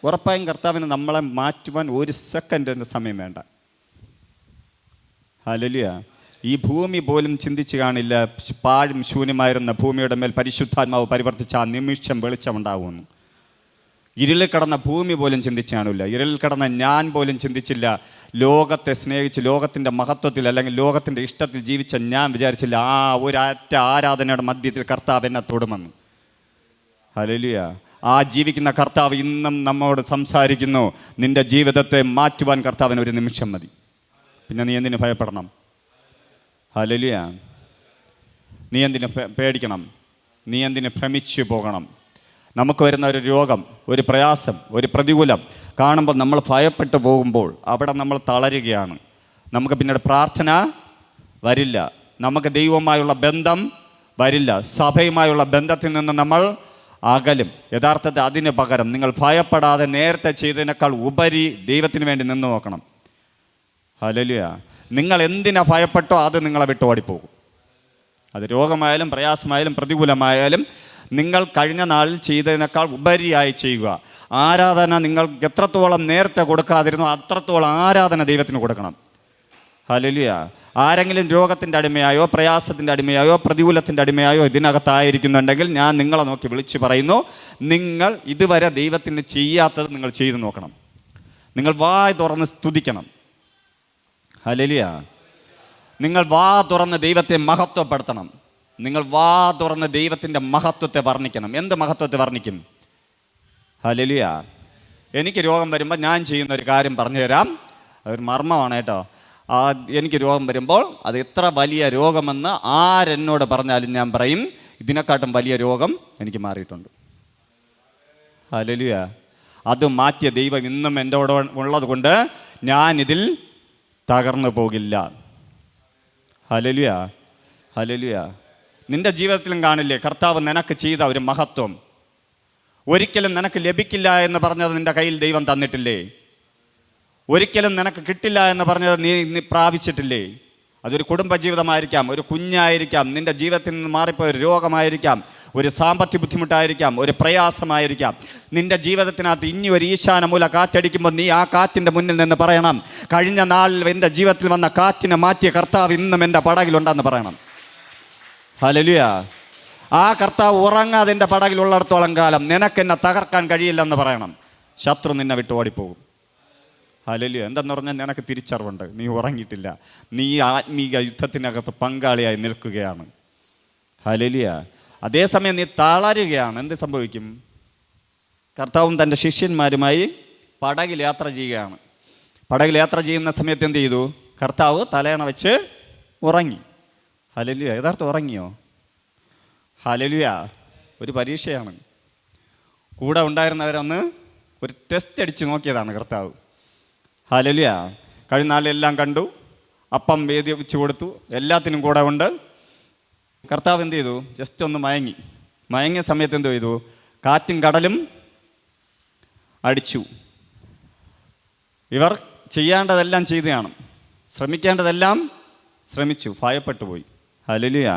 ഉറപ്പായും കർത്താവിന് നമ്മളെ മാറ്റുവാൻ 1 സെക്കൻഡിൻ്റെ സമയം വേണ്ട. ഹല്ലേലൂയ. ഈ ഭൂമി പോലും ചിന്തിച്ച് കാണില്ല, പാഴും ശൂന്യമായിരുന്ന ഭൂമിയുടെ മേൽ പരിശുദ്ധാത്മാവ് പരിവർത്തിച്ച ആ നിമിഷം വെളിച്ചമുണ്ടാകുമെന്ന്. ഇരുളിൽ കിടന്ന ഭൂമി പോലും ചിന്തിച്ച് കാണില്ല. ഇരുളിൽ കിടന്ന ഞാൻ പോലും ചിന്തിച്ചില്ല. ലോകത്തെ സ്നേഹിച്ച് ലോകത്തിൻ്റെ മഹത്വത്തിൽ അല്ലെങ്കിൽ ലോകത്തിൻ്റെ ഇഷ്ടത്തിൽ ജീവിച്ച ഞാൻ വിചാരിച്ചില്ല ഒരൊറ്റ ആരാധനയുടെ മധ്യത്തിൽ കർത്താവ് എന്നെ തൊടുമെന്ന്. ഹല്ലേലൂയ. ആ ജീവിക്കുന്ന കർത്താവ് ഇന്നും നമ്മോട് സംസാരിക്കുന്നു. നിൻ്റെ ജീവിതത്തെ മാറ്റുവാൻ കർത്താവിന് ഒരു നിമിഷം മതി. പിന്നെ നീ എന്തിനു ഭയപ്പെടണം? ഹല്ലേലൂയ. നീ എന്തിനു പേടിക്കണം? നീ എന്തിനു ഭ്രമിച്ചു പോകണം? നമുക്ക് വരുന്ന ഒരു രോഗം, ഒരു പ്രയാസം, ഒരു പ്രതികൂലം കാണുമ്പോൾ നമ്മൾ ഭയപ്പെട്ടു പോകുമ്പോൾ അവിടെ നമ്മൾ തളരുകയാണ്. നമുക്ക് പിന്നീട് പ്രാർത്ഥന വരില്ല, നമുക്ക് ദൈവവുമായുള്ള ബന്ധം വരില്ല, സഭയുമായുള്ള ബന്ധത്തിൽ നിന്ന് നമ്മൾ അകലും. യഥാർത്ഥത്തിൽ അതിന് പകരം നിങ്ങൾ ഭയപ്പെടാതെ നേരത്തെ ചെയ്തതിനേക്കാൾ ഉപരി ദൈവത്തിന് വേണ്ടി നിന്ന് നോക്കണം. ഹല്ലേലൂയ. നിങ്ങൾ എന്തിനാ ഭയപ്പെട്ടോ അത് നിങ്ങളെ വിട്ട് ഓടിപ്പോകും. അത് രോഗമായാലും പ്രയാസമായാലും പ്രതികൂലമായാലും നിങ്ങൾ കഴിഞ്ഞ നാളിൽ ചെയ്തതിനേക്കാൾ ഉപരിയായി ചെയ്യുക. ആരാധന നിങ്ങൾ എത്രത്തോളം നേരത്തെ കൊടുക്കാതിരുന്നോ അത്രത്തോളം ആരാധന ദൈവത്തിന് കൊടുക്കണം. ഹല്ലേലൂയ. ആരെങ്കിലും രോഗത്തിൻ്റെ അടിമയായോ പ്രയാസത്തിൻ്റെ അടിമയായോ പ്രതികൂലത്തിൻ്റെ അടിമയായോ ഇതിനകത്തായിരിക്കുന്നുണ്ടെങ്കിൽ ഞാൻ നിങ്ങളെ നോക്കി വിളിച്ചു പറയുന്നു, നിങ്ങൾ ഇതുവരെ ദൈവത്തിന് ചെയ്യാത്തത് നിങ്ങൾ ചെയ്തു നോക്കണം. നിങ്ങൾ വായ് തുറന്ന് സ്തുതിക്കണം. ഹല്ലേലൂയ. നിങ്ങൾ വാ തുറന്ന് ദൈവത്തെ മഹത്വപ്പെടുത്തണം. നിങ്ങൾ വാ തുറന്ന് ദൈവത്തിൻ്റെ മഹത്വത്തെ വർണ്ണിക്കണം. എന്ത് മഹത്വത്തെ വർണ്ണിക്കും? ഹല്ലേലൂയ. എനിക്ക് രോഗം വരുമ്പോൾ ഞാൻ ചെയ്യുന്ന ഒരു കാര്യം പറഞ്ഞു തരാം. അതൊരു മർമ്മമാണ് കേട്ടോ. എനിക്ക് രോഗം വരുമ്പോൾ അത് എത്ര വലിയ രോഗമെന്ന് ആരെന്നോട് പറഞ്ഞാലും ഞാൻ പറയും, ഇതിനെക്കാട്ടും വലിയ രോഗം എനിക്ക് മാറിയിട്ടുണ്ട്. ഹല്ലേലൂയ. അത് മാറ്റിയ ദൈവം ഇന്നും എൻ്റെ കൂടെ ഉള്ളത് കൊണ്ട് ഞാനിതിൽ തകർന്നു പോകില്ല. ഹല്ലേലൂയ. ഹല്ലേലൂയ. നിൻ്റെ ജീവിതത്തിലും കാണില്ലേ കർത്താവ് നിനക്ക് ചെയ്ത ഒരു മഹത്വം? ഒരിക്കലും നിനക്ക് ലഭിക്കില്ല എന്ന് പറഞ്ഞത് നിൻ്റെ കയ്യിൽ ദൈവം തന്നിട്ടില്ലേ? ഒരിക്കലും നിനക്ക് കിട്ടില്ല എന്ന് പറഞ്ഞത് നീ പ്രാപിച്ചിട്ടില്ലേ? അതൊരു കുടുംബജീവിതമായിരിക്കാം, ഒരു കുഞ്ഞായിരിക്കാം, നിൻ്റെ ജീവിതത്തിൽ നിന്ന് മാറിപ്പോയ ഒരു രോഗമായിരിക്കാം, ഒരു സാമ്പത്തിക ബുദ്ധിമുട്ടായിരിക്കാം, ഒരു പ്രയാസമായിരിക്കാം. നിൻ്റെ ജീവിതത്തിനകത്ത് ഇനി ഒരു ഈശാനമൂല കാറ്റടിക്കുമ്പോൾ നീ ആ കാറ്റിൻ്റെ മുന്നിൽ നിന്ന് പറയണം, കഴിഞ്ഞ നാളിൽ എൻ്റെ ജീവിതത്തിൽ വന്ന കാറ്റിനെ മാറ്റിയ കർത്താവ് ഇന്നും എൻ്റെ പടകിലുണ്ടെന്ന് പറയണം. ഹല്ലേലൂയ. ആ കർത്താവ് ഉറങ്ങാതെ എൻ്റെ പടകിലുള്ളിടത്തോളം കാലം നിനക്കെന്നെ തകർക്കാൻ കഴിയില്ലെന്ന് പറയണം. ശത്രു നിന്നെ വിട്ട് ഓടിപ്പോകും. ഹല്ലേലൂയ. എന്തെന്ന് പറഞ്ഞാൽ നിനക്ക് തിരിച്ചറിവുണ്ട്, നീ ഉറങ്ങിയിട്ടില്ല, നീ ആത്മീക യുദ്ധത്തിനകത്ത് പങ്കാളിയായി നിൽക്കുകയാണ്. ഹല്ലേലൂയ. അതേസമയം നീ തളരുകയാണ്, എന്ത് സംഭവിക്കും? കർത്താവും തൻ്റെ ശിഷ്യന്മാരുമായി പടകിൽ യാത്ര ചെയ്യുകയാണ്. പടകിൽ യാത്ര ചെയ്യുന്ന സമയത്ത് എന്ത് ചെയ്തു? കർത്താവ് തലയണ വെച്ച് ഉറങ്ങി. ഹല്ലേലൂയ. യഥാർത്ഥം ഉറങ്ങിയോ? ഹല്ലേലൂയ. ഒരു പരീക്ഷയാണ്. കൂടെ ഉണ്ടായിരുന്നവരൊന്ന് ഒരു ടെസ്റ്റ് അടിച്ച് നോക്കിയതാണ് കർത്താവ്. ഹല്ലേലൂയ. കഴിഞ്ഞ നാളെല്ലാം കണ്ടു, അപ്പം വേദി വെച്ച് കൊടുത്തു, എല്ലാത്തിനും കൂടെ ഉണ്ട്. കർത്താവ് എന്ത് ചെയ്തു? ജസ്റ്റ് ഒന്ന് മയങ്ങി. മയങ്ങിയ സമയത്ത് എന്ത് ചെയ്തു? കാറ്റും കടലും അടിച്ചു. ഇവർ ചെയ്യേണ്ടതെല്ലാം ചെയ്തതാണ്, ശ്രമിക്കേണ്ടതെല്ലാം ശ്രമിച്ചു, ഭയപ്പെട്ടു പോയി. ഹല്ലേലൂയ.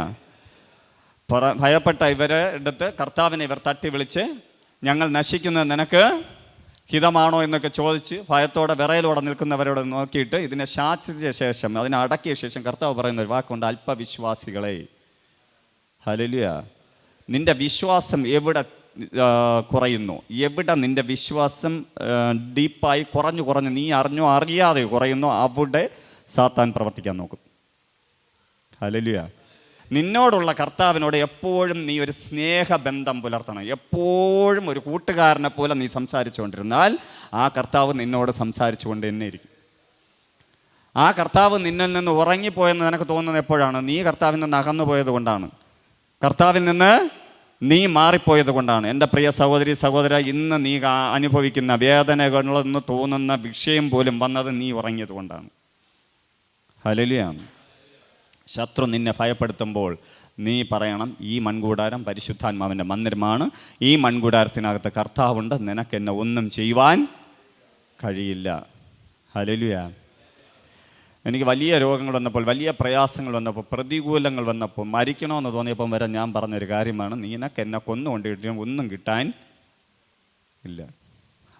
ഭയപ്പെട്ട ഇവരെ എടുത്ത് കർത്താവിനെ ഇവർ തട്ടി വിളിച്ച്, ഞങ്ങൾ നശിക്കുന്നത് നിനക്ക് ഹിതമാണോ എന്നൊക്കെ ചോദിച്ച് ഭയത്തോടെ വിറയലോടെ നിൽക്കുന്നവരോട് നോക്കിയിട്ട് ഇതിനെ ശാസിച്ച ശേഷം, അതിനെ അടക്കിയ ശേഷം കർത്താവ് പറയുന്ന ഒരു വാക്കുണ്ട്, അല്പവിശ്വാസികളെ. ഹല്ലേലൂയ. നിൻ്റെ വിശ്വാസം എവിടെ കുറയുന്നു, എവിടെ നിൻ്റെ വിശ്വാസം ഡീപ്പായി കുറഞ്ഞു കുറഞ്ഞ് നീ അറിഞ്ഞോ അറിയാതെ കുറയുന്നു, അവിടെ സാത്താൻ പ്രവർത്തിക്കാൻ നോക്കും. ഹല്ലേലൂയ. നിന്നോടുള്ള കർത്താവിനോട് എപ്പോഴും നീ ഒരു സ്നേഹബന്ധം പുലർത്തണം. എപ്പോഴും ഒരു കൂട്ടുകാരനെ പോലെ നീ സംസാരിച്ചുകൊണ്ടിരുന്നാൽ ആ കർത്താവ് നിന്നോട് സംസാരിച്ചു കൊണ്ട് തന്നെ ഇരിക്കും. ആ കർത്താവ് നിന്നിൽ നിന്ന് ഉറങ്ങിപ്പോയെന്ന് നിനക്ക് തോന്നുന്നത് എപ്പോഴാണ്? നീ കർത്താവിൽ നിന്ന് അകന്നു പോയത് കൊണ്ടാണ്, കർത്താവിൽ നിന്ന് നീ മാറിപ്പോയത് കൊണ്ടാണ്. എൻ്റെ പ്രിയ സഹോദരി സഹോദര, ഇന്ന് നീ അനുഭവിക്കുന്ന വേദനകളെന്ന് തോന്നുന്ന വിഷയം പോലും വന്നത് നീ ഉറങ്ങിയത് കൊണ്ടാണ്. ഹല്ലേലൂയ. ശത്രു നിന്നെ ഭയപ്പെടുത്തുമ്പോൾ നീ പറയണം, ഈ മൺകൂടാരം പരിശുദ്ധാത്മാവിൻ്റെ മന്ദിരമാണ്, ഈ മൺകൂടാരത്തിനകത്ത് കർത്താവുണ്ട്, നിനക്ക് എന്നെ ഒന്നും ചെയ്യുവാൻ കഴിയില്ല. ഹല്ലേലൂയ. എനിക്ക് വലിയ രോഗങ്ങൾ വന്നപ്പോൾ, വലിയ പ്രയാസങ്ങൾ വന്നപ്പോൾ, പ്രതികൂലങ്ങൾ വന്നപ്പോൾ, മരിക്കണമെന്ന് തോന്നിയപ്പം വരെ ഞാൻ പറഞ്ഞൊരു കാര്യമാണ്, നിനക്ക് എന്നെ കൊന്നുകൊണ്ടിട്ടും ഒന്നും കിട്ടാൻ ഇല്ല.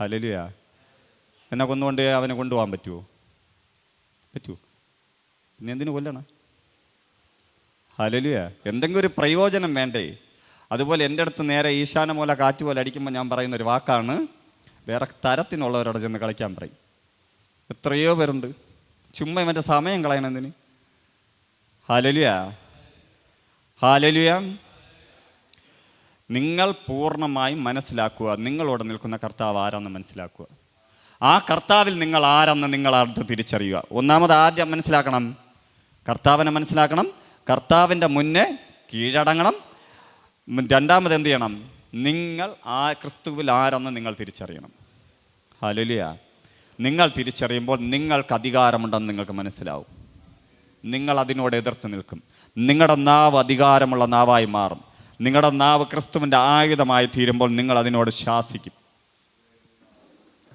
ഹല്ലേലൂയ. എന്നെ കൊന്നുകൊണ്ട് അവനെ കൊണ്ടുപോകാൻ പറ്റുമോ? പറ്റുമോ? പിന്നെ എന്തിനു കൊല്ലണം? ഹല്ലേലൂയ. എന്തെങ്കിലും ഒരു പ്രയോജനം വേണ്ടേ? അതുപോലെ എൻ്റെ അടുത്ത് നേരെ ഈശാനമൂല കാറ്റ് പോലെ അടിക്കുമ്പോൾ ഞാൻ പറയുന്നൊരു വാക്കാണ്, വേറെ തരത്തിനുള്ളവരോട് ചെന്ന് കളിക്കാൻ പറയും. എത്രയോ പേരുണ്ട്. ചുമ്മാ ഇവൻ്റെ സമയം കളയണതിന്. Hallelujah, hallelujah. നിങ്ങൾ പൂർണ്ണമായും മനസ്സിലാക്കുക, നിങ്ങളോട് നിൽക്കുന്ന കർത്താവ് ആരാന്ന് മനസ്സിലാക്കുക. ആ കർത്താവിൽ നിങ്ങൾ ആരെന്ന് നിങ്ങൾ അടുത്ത് തിരിച്ചറിയുക. ഒന്നാമത് ആദ്യം മനസ്സിലാക്കണം, കർത്താവിനെ മനസ്സിലാക്കണം. കർത്താവിൻ്റെ മുന്നേ കീഴടങ്ങണം. രണ്ടാമത് എന്ത് ചെയ്യണം? നിങ്ങൾ ആ ക്രിസ്തുവിൽ ആരെന്ന് നിങ്ങൾ തിരിച്ചറിയണം. ഹല്ലേലൂയ. നിങ്ങൾ തിരിച്ചറിയുമ്പോൾ നിങ്ങൾക്ക് അധികാരമുണ്ടെന്ന് നിങ്ങൾക്ക് മനസ്സിലാവും. നിങ്ങൾ അതിനോട് എതിർത്ത് നിൽക്കും. നിങ്ങളുടെ നാവ് അധികാരമുള്ള നാവായി മാറും. നിങ്ങളുടെ നാവ് ക്രിസ്തുവിൻ്റെ ആയുധമായി തീരുമ്പോൾ നിങ്ങൾ അതിനോട് ശാസിക്കും.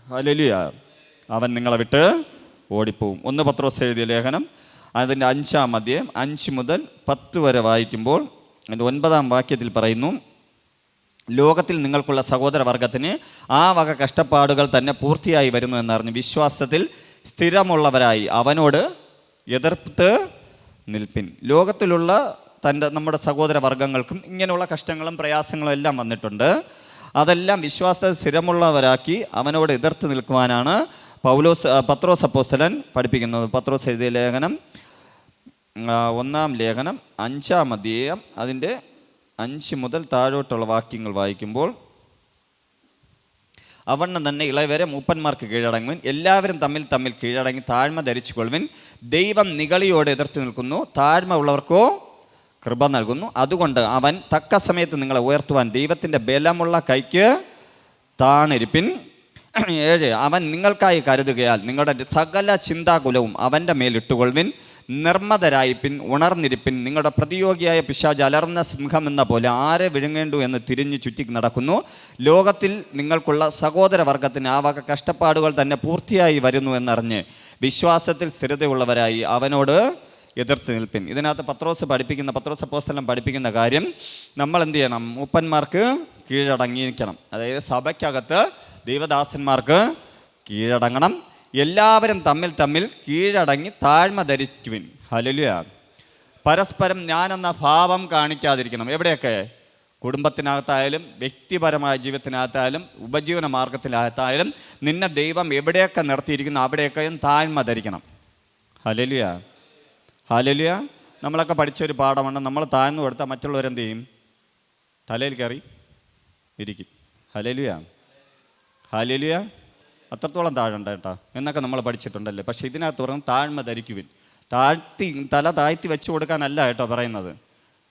ഹല്ലേലൂയ. അവൻ നിങ്ങളെ വിട്ട് ഓടിപ്പോവും. 1 പത്രോസ് എഴുതിയ ലേഖനം അതിൻ്റെ 5-ാം അധ്യായം 5 മുതൽ 10 വരെ വായിക്കുമ്പോൾ അതിൻ്റെ 9-ാം വാക്യത്തിൽ പറയുന്നു, ലോകത്തിൽ നിങ്ങൾക്കുള്ള സഹോദരവർഗത്തിന് ആ വക കഷ്ടപ്പാടുകൾ തന്നെ പൂർത്തിയായി വരുന്നു എന്നറിഞ്ഞ് വിശ്വാസത്തിൽ സ്ഥിരമുള്ളവരായി അവനോട് എതിർത്ത് നിൽപ്പിൻ. ലോകത്തിലുള്ള നമ്മുടെ സഹോദരവർഗങ്ങൾക്കും ഇങ്ങനെയുള്ള കഷ്ടങ്ങളും പ്രയാസങ്ങളും എല്ലാം വന്നിട്ടുണ്ട്. അതെല്ലാം വിശ്വാസത്തിൽ സ്ഥിരമുള്ളവരാക്കി അവനോട് എതിർത്ത് നിൽക്കുവാനാണ് പത്രോസ് അപ്പോസ്തലൻ പഠിപ്പിക്കുന്നത്. പത്രോസ് എഴുതിയ ലേഖനം 1-ാം ലേഖനം 5-ാം അധ്യായം അതിൻ്റെ 5 മുതൽ താഴോട്ടുള്ള വാക്യങ്ങൾ വായിക്കുമ്പോൾ, അവണ്ണം തന്നെ ഇളയവരെ മൂപ്പന്മാർക്ക് കീഴടങ്ങുവിൻ, എല്ലാവരും തമ്മിൽ തമ്മിൽ കീഴടങ്ങി താഴ്മ ധരിച്ചു കൊള്ളുവിൻ. ദൈവം നിഗളിയോട് എതിർത്ത് നിൽക്കുന്നു, താഴ്മ ഉള്ളവർക്കോ കൃപ നൽകുന്നു. അതുകൊണ്ട് അവൻ തക്ക സമയത്ത് നിങ്ങളെ ഉയർത്തുവാൻ ദൈവത്തിൻ്റെ ബലമുള്ള കൈക്ക് താണിരിപ്പിൻ. 7, അവൻ നിങ്ങൾക്കായി കരുതുകയാൽ നിങ്ങളുടെ സകല ചിന്താകുലവും അവൻ്റെ മേലിട്ടുകൊള്ളുവിൻ. നിർമ്മതരായിപ്പിൻ, ഉണർന്നിരിപ്പിൻ. നിങ്ങളുടെ പ്രതിയോഗിയായ പിശാച് അലർന്ന സിംഹം എന്ന പോലെ ആരെ വിഴുങ്ങേണ്ടു എന്ന് തിരിഞ്ഞു ചുറ്റി നടക്കുന്നു. ലോകത്തിൽ നിങ്ങൾക്കുള്ള സഹോദരവർഗത്തിന് ആ വക കഷ്ടപ്പാടുകൾ തന്നെ പൂർത്തിയായി വരുന്നു എന്നറിഞ്ഞ് വിശ്വാസത്തിൽ സ്ഥിരതയുള്ളവരായി അവനോട് എതിർത്ത് നിൽപ്പിൻ. ഇതിനകത്ത് പത്രോസ് അപ്പോസ്തലൻ പഠിപ്പിക്കുന്ന കാര്യം, നമ്മൾ എന്ത് ചെയ്യണം? മൂപ്പന്മാർക്ക് കീഴടങ്ങിയിരിക്കണം. അതായത് സഭയ്ക്കകത്ത് ദൈവദാസന്മാർക്ക് കീഴടങ്ങണം. എല്ലാവരും തമ്മിൽ തമ്മിൽ കീഴടങ്ങി താഴ്മ ധരിക്കുവിൻ. ഹല്ലേലൂയ. പരസ്പരം ഞാനെന്ന ഭാവം കാണിക്കാതിരിക്കണം. എവിടെയൊക്കെ? കുടുംബത്തിനകത്തായാലും വ്യക്തിപരമായ ജീവിതത്തിനകത്തായാലും ഉപജീവന മാർഗത്തിനകത്തായാലും നിന്നെ ദൈവം എവിടെയൊക്കെ നിർത്തിയിരിക്കുന്നു അവിടെയൊക്കെ താഴ്മ ധരിക്കണം. Hallelujah, hallelujah. നമ്മളൊക്കെ പഠിച്ചൊരു പാഠമാണ്, നമ്മൾ താഴ്ന്നു കൊടുത്താൽ മറ്റുള്ളവരെന്ത് ചെയ്യും? തലയിൽ കയറി ഇരിക്കും. Hallelujah, hallelujah. അത്രത്തോളം താഴണ്ട കേട്ടോ എന്നൊക്കെ നമ്മൾ പഠിച്ചിട്ടുണ്ടല്ലേ. പക്ഷേ ഇതിനകത്ത് പറഞ്ഞ് താഴ്മ ധരിക്കുവിൻ. തല താഴ്ത്തി വെച്ച് കൊടുക്കാനല്ല കേട്ടോ പറയുന്നത്.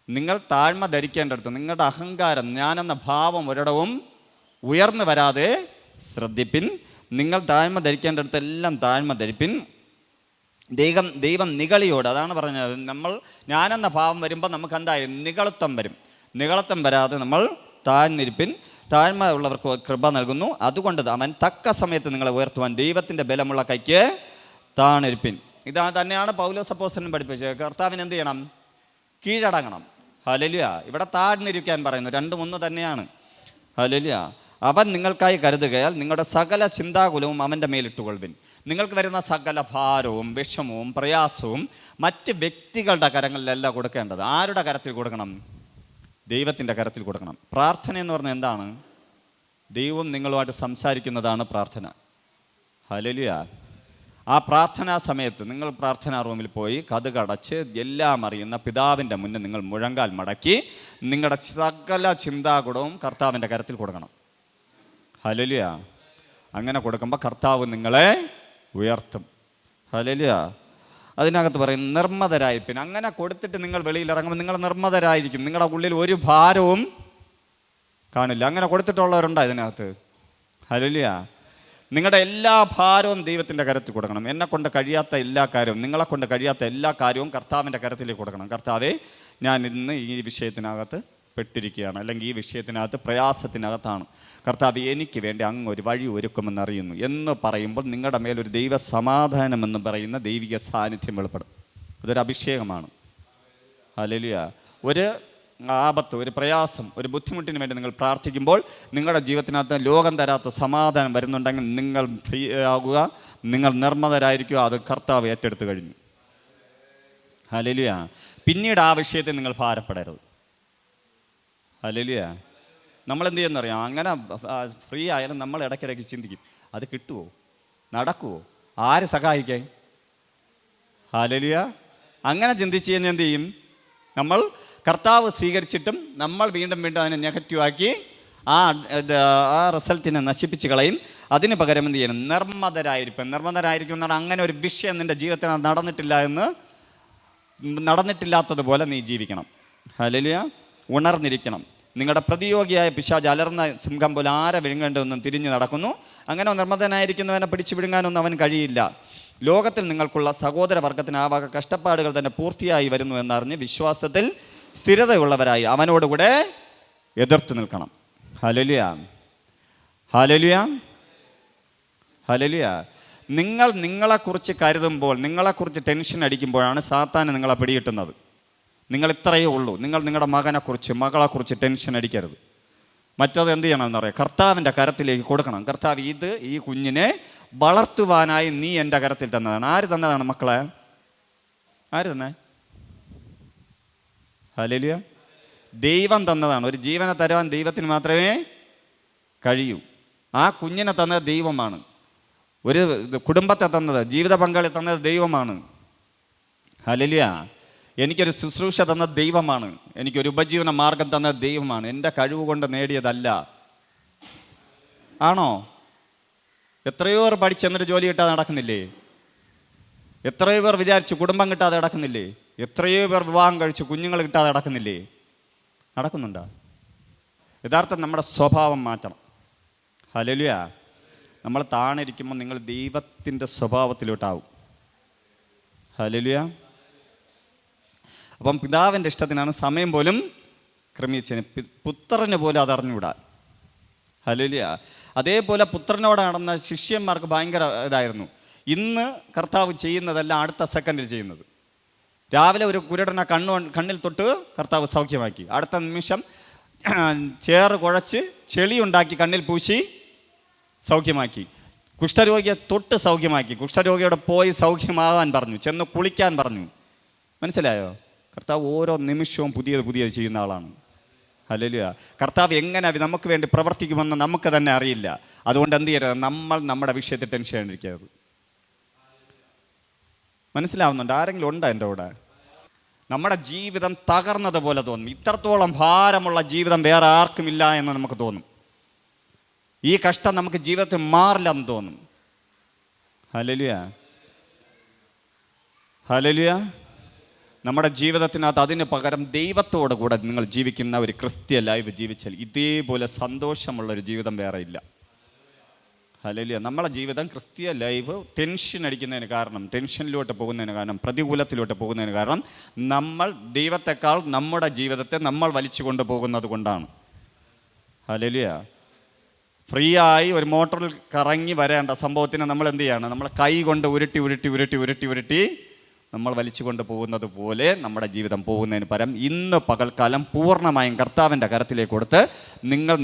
നിങ്ങൾ താഴ്മ ധരിക്കേണ്ടടുത്ത് നിങ്ങളുടെ അഹങ്കാരം, ഞാനെന്ന ഭാവം ഒരിടവും ഉയർന്നു വരാതെ ശ്രദ്ധിപ്പിൻ. നിങ്ങൾ താഴ്മ ധരിക്കേണ്ടടുത്തെല്ലാം താഴ്മ ധരിപ്പിൻ. ദൈവം നിഗളിയോട്, അതാണ് പറഞ്ഞത്, നമ്മൾ ഞാനെന്ന ഭാവം വരുമ്പോൾ നമുക്ക് എന്തായി? നിഗളത്വം വരും. നിഗളത്വം വരാതെ നമ്മൾ താഴ്ന്നിരിപ്പിൻ. താഴ്മ ഉള്ളവർക്ക് കൃപ നൽകുന്നു. അതുകൊണ്ട് അവൻ തക്ക സമയത്ത് നിങ്ങളെ ഉയർത്തുവാൻ ദൈവത്തിൻ്റെ ബലമുള്ള കൈക്ക് താണിരിപ്പിൻ. ഇതാ തന്നെയാണ് പൗലോസ് അപ്പോസ്തലൻ പഠിപ്പിച്ചത്. കർത്താവിന് എന്ത് ചെയ്യണം? കീഴടങ്ങണം. ഹല്ലേലൂയ. ഇവിടെ താഴ്ന്നിരിക്കാൻ പറയുന്നു, 2-1 തന്നെയാണ്. ഹല്ലേലൂയ. അവൻ നിങ്ങൾക്കായി കരുതുകയാൽ നിങ്ങളുടെ സകല ചിന്താകുലവും അവൻ്റെ മേലിട്ടുകൊള്ളുവിൻ. നിങ്ങൾക്ക് വരുന്ന സകല ഭാരവും വിഷമവും പ്രയാസവും മറ്റ് വ്യക്തികളുടെ കരങ്ങളിലല്ല കൊടുക്കേണ്ടത്. ആരുടെ കരത്തിൽ കൊടുക്കണം? ദൈവത്തിൻ്റെ കരത്തിൽ കൊടുക്കണം. പ്രാർത്ഥന എന്ന് പറഞ്ഞാൽ എന്താണ്? ദൈവം നിങ്ങളുമായിട്ട് സംസാരിക്കുന്നതാണ് പ്രാർത്ഥന. ഹല്ലേലൂയ. ആ പ്രാർത്ഥനാ സമയത്ത് നിങ്ങൾ പ്രാർത്ഥനാ റൂമിൽ പോയി കതകടച്ച് എല്ലാം അറിയുന്ന പിതാവിൻ്റെ മുന്നിൽ നിങ്ങൾ മുഴങ്കാൽ മടക്കി നിങ്ങളുടെ സകല ചിന്താകുടവും കർത്താവിൻ്റെ കരത്തിൽ കൊടുക്കണം. ഹല്ലേലൂയ. അങ്ങനെ കൊടുക്കുമ്പോൾ കർത്താവ് നിങ്ങളെ ഉയർത്തും. ഹല്ലേലൂയ. അതിനകത്ത് പറയും നിർമ്മതരായിരിക്കും. അങ്ങനെ കൊടുത്തിട്ട് നിങ്ങൾ വെളിയിൽ ഇറങ്ങുമ്പോൾ നിങ്ങൾ നിർമ്മതരായിരിക്കും. നിങ്ങളുടെ ഉള്ളിൽ ഒരു ഭാരവും കാണില്ല. അങ്ങനെ കൊടുത്തിട്ടുള്ളവരുണ്ടോ ഇതിനകത്ത്? ഹല്ലേലൂയ. നിങ്ങളുടെ എല്ലാ ഭാരവും ദൈവത്തിൻ്റെ കരത്തിൽ കൊടുക്കണം. എന്നെ കൊണ്ട് കഴിയാത്ത എല്ലാ കാര്യവും, നിങ്ങളെ കൊണ്ട് കഴിയാത്ത എല്ലാ കാര്യവും കർത്താവിൻ്റെ കരത്തിലേക്ക് കൊടുക്കണം. കർത്താവേ, ഞാൻ ഇന്ന് ഈ വിഷയത്തിനകത്ത് പെട്ടിരിക്കുകയാണ്, അല്ലെങ്കിൽ ഈ വിഷയത്തിനകത്ത് പ്രയാസത്തിനകത്താണ്. കർത്താവ്, എനിക്ക് വേണ്ടി അങ്ങ് ഒരു വഴി ഒരുക്കുമെന്നറിയുന്നു എന്ന് പറയുമ്പോൾ നിങ്ങളുടെ മേലൊരു ദൈവ സമാധാനം എന്ന് പറയുന്ന ദൈവിക സാന്നിധ്യം വെളിപ്പെടും. അതൊരു അഭിഷേകമാണ്. ഹല്ലേലൂയ. ഒരു ആപത്ത്, ഒരു പ്രയാസം, ഒരു ബുദ്ധിമുട്ടിന് വേണ്ടി നിങ്ങൾ പ്രാർത്ഥിക്കുമ്പോൾ നിങ്ങളുടെ ജീവിതത്തിനകത്ത് ലോകം തരാത്ത സമാധാനം വരുന്നുണ്ടെങ്കിൽ നിങ്ങൾ ഫ്രീ ആകുക, നിങ്ങൾ നിർമ്മതരായിരിക്കുക. അത് കർത്താവ് ഏറ്റെടുത്ത് കഴിഞ്ഞു. ഹല്ലേലൂയ. പിന്നീട് ആ വിഷയത്തിൽ നിങ്ങൾ ഭാരപ്പെടരുത്. ഹല്ലേലൂയ. നമ്മളെന്ത് ചെയ്യുന്നറിയാം, അങ്ങനെ ഫ്രീ ആയാലും നമ്മൾ ഇടയ്ക്കിടയ്ക്ക് ചിന്തിക്കും, അത് കിട്ടുമോ, നടക്കുമോ, ആര് സഹായിക്കാൻ? ഹല്ലേലൂയ. അങ്ങനെ ചിന്തിച്ച് കഴിഞ്ഞാൽ എന്ത് ചെയ്യും, നമ്മൾ കർത്താവ് സ്വീകരിച്ചിട്ടും നമ്മൾ വീണ്ടും വീണ്ടും അതിനെ നെഗറ്റീവാക്കി ആ റിസൾട്ടിനെ നശിപ്പിച്ച് കളയും. അതിന് പകരം എന്ത് ചെയ്യണം, നിർമ്മതരായിരിക്കും എന്ന് പറഞ്ഞാൽ അങ്ങനെ ഒരു വിഷയം നിൻ്റെ ജീവിതത്തിൽ നടന്നിട്ടില്ലാത്തതുപോലെ നീ ജീവിക്കണം. ഹല്ലേലൂയ. ഉണർന്നിരിക്കണം. നിങ്ങളുടെ പ്രതിയോഗിയായ പിശാച് അലർന്ന സിംഹം പോലെ ആരെ വിഴുങ്ങേണ്ടതെന്നും തിരിഞ്ഞു നടക്കുന്നു. അങ്ങനെ നിർമ്മതനായിരിക്കുന്നവനെ പിടിച്ചു വിഴുങ്ങാനൊന്നും അവൻ കഴിയില്ല. ലോകത്തിൽ നിങ്ങൾക്കുള്ള സഹോദരവർഗത്തിന് ആ വക കഷ്ടപ്പാടുകൾ തന്നെ പൂർത്തിയായി വരുന്നു എന്നറിഞ്ഞ് വിശ്വാസത്തിൽ സ്ഥിരതയുള്ളവരായി അവനോടുകൂടെ എതിർത്ത് നിൽക്കണം. Hallelujah, hallelujah, hallelujah. നിങ്ങൾ നിങ്ങളെക്കുറിച്ച് കരുതുമ്പോൾ, നിങ്ങളെക്കുറിച്ച് ടെൻഷൻ അടിക്കുമ്പോഴാണ് സാത്താൻ നിങ്ങളെ പിടികിട്ടുന്നത്. നിങ്ങൾ ഇത്രയേ ഉള്ളൂ. നിങ്ങൾ നിങ്ങളുടെ മകനെക്കുറിച്ച് മകളെക്കുറിച്ച് ടെൻഷൻ അടിക്കരുത്. മറ്റത് എന്ത് ചെയ്യണമെന്ന് പറയാം, കർത്താവിൻ്റെ കരത്തിലേക്ക് കൊടുക്കണം. കർത്താവ്, ഈ കുഞ്ഞിനെ വളർത്തുവാനായി നീ എൻ്റെ കരത്തിൽ തന്നതാണ്. ആര് തന്നതാണ് മക്കളെ? ആര് തന്നെ? ഹല്ലേലൂയ. ദൈവം തന്നതാണ്. ഒരു ജീവനെ തരുവാൻ ദൈവത്തിന് മാത്രമേ കഴിയൂ. ആ കുഞ്ഞിനെ തന്നത് ദൈവമാണ്. ഒരു കുടുംബത്തെ തന്നത്, ജീവിത പങ്കാളി തന്നത് ദൈവമാണ്. ഹല്ലേലൂയ. എനിക്കൊരു ശുശ്രൂഷ തന്നത് ദൈവമാണ്. എനിക്കൊരു ഉപജീവന മാർഗം തന്നത് ദൈവമാണ്. എൻ്റെ കഴിവ് കൊണ്ട് നേടിയതല്ല. ആണോ? എത്രയോ പേർ പഠിച്ചെന്നൊരു ജോലി കിട്ടാതെ നടക്കുന്നില്ലേ? എത്രയോ പേർ വിചാരിച്ചു കുടുംബം കിട്ടാതെ നടക്കുന്നില്ലേ? എത്രയോ പേർ വിവാഹം കഴിച്ചു കുഞ്ഞുങ്ങൾ കിട്ടാതെ നടക്കുന്നില്ലേ? നടക്കുന്നുണ്ടോ? യഥാർത്ഥം നമ്മുടെ സ്വഭാവം മാറ്റണം. ഹല്ലേലൂയ. നമ്മൾ താണിരിക്കുമ്പോൾ നിങ്ങൾ ദൈവത്തിൻ്റെ സ്വഭാവത്തിലോട്ടാവും. ഹല്ലേലൂയ. അപ്പം പിതാവിൻ്റെ ഇഷ്ടത്തിനാണ് സമയം പോലും ക്രമീകരിച്ചത്. പുത്രന് പോലും അതറിഞ്ഞുകൂടാ. ഹല്ലേലൂയ. അതേപോലെ പുത്രനോട് നടന്ന ശിഷ്യന്മാർക്ക് ഭയങ്കര ഇതായിരുന്നു. ഇന്ന് കർത്താവ് ചെയ്യുന്നതെല്ലാം അടുത്ത സെക്കൻഡിൽ ചെയ്യുന്നത്. രാവിലെ ഒരു കുരുടനെ കണ്ണിൽ തൊട്ട് കർത്താവ് സൗഖ്യമാക്കി. അടുത്ത നിമിഷം ചേറ് കുഴച്ച് ചെളി ഉണ്ടാക്കി കണ്ണിൽ പൂശി സൗഖ്യമാക്കി. കുഷ്ഠരോഗിയെ തൊട്ട് സൗഖ്യമാക്കി. കുഷ്ഠരോഗിയോട് പോയി സൗഖ്യമാകാൻ പറഞ്ഞു, ചെന്ന് കുളിക്കാൻ പറഞ്ഞു. മനസ്സിലായോ? കർത്താവ് ഓരോ നിമിഷവും പുതിയത് ചെയ്യുന്ന ആളാണ്. ഹല്ലേലൂയ. കർത്താവ് എങ്ങനെ നമുക്ക് വേണ്ടി പ്രവർത്തിക്കുമെന്ന് നമുക്ക് തന്നെ അറിയില്ല. അതുകൊണ്ട് എന്ത് ചെയ്യരുത്, നമ്മൾ നമ്മുടെ വിഷയത്തിൽ ടെൻഷൻ ആയിരിക്കരുത്. മനസ്സിലാവുന്നുണ്ട്? ആരെങ്കിലും ഉണ്ടോ എൻ്റെ കൂടെ? നമ്മുടെ ജീവിതം തകർന്നതുപോലെ തോന്നും. ഇത്രത്തോളം ഭാരമുള്ള ജീവിതം വേറെ ആർക്കുമില്ല എന്ന് നമുക്ക് തോന്നും. ഈ കഷ്ടം നമുക്ക് ജീവിതത്തിൽ മാറില്ലെന്ന് തോന്നും. Hallelujah, hallelujah. നമ്മുടെ ജീവിതത്തിനകത്ത് അതിന് പകരം ദൈവത്തോടു കൂടെ നിങ്ങൾ ജീവിക്കുന്ന ഒരു ക്രിസ്ത്യ ലൈഫ് ജീവിച്ചാൽ ഇതേപോലെ സന്തോഷമുള്ളൊരു ജീവിതം വേറെ ഇല്ല. ഹല്ലേലൂയ. നമ്മളെ ജീവിതം ക്രിസ്ത്യ ലൈഫ് ടെൻഷൻ അടിക്കുന്നതിന് കാരണം, ടെൻഷനിലോട്ട് പോകുന്നതിന് കാരണം, പ്രതികൂലത്തിലോട്ട് പോകുന്നതിന് കാരണം നമ്മൾ ദൈവത്തെക്കാൾ നമ്മുടെ ജീവിതത്തെ നമ്മൾ വലിച്ചു കൊണ്ടുപോകുന്നത് കൊണ്ടാണ്. ഹല്ലേലൂയ. ഫ്രീ ആയി ഒരു മോട്ടറിൽ കറങ്ങി വരേണ്ട സംഭവത്തിന് നമ്മൾ എന്ത് ചെയ്യാണ്? നമ്മൾ കൈ കൊണ്ട് ഉരുട്ടി നമ്മൾ വലിച്ചു കൊണ്ട് പോകുന്നത് പോലെ നമ്മുടെ ജീവിതം പോകുന്നതിന് പകരം ഇന്ന് പകൽക്കാലം പൂർണ്ണമായും കർത്താവിൻ്റെ കരത്തിലേക്ക് കൊടുത്ത്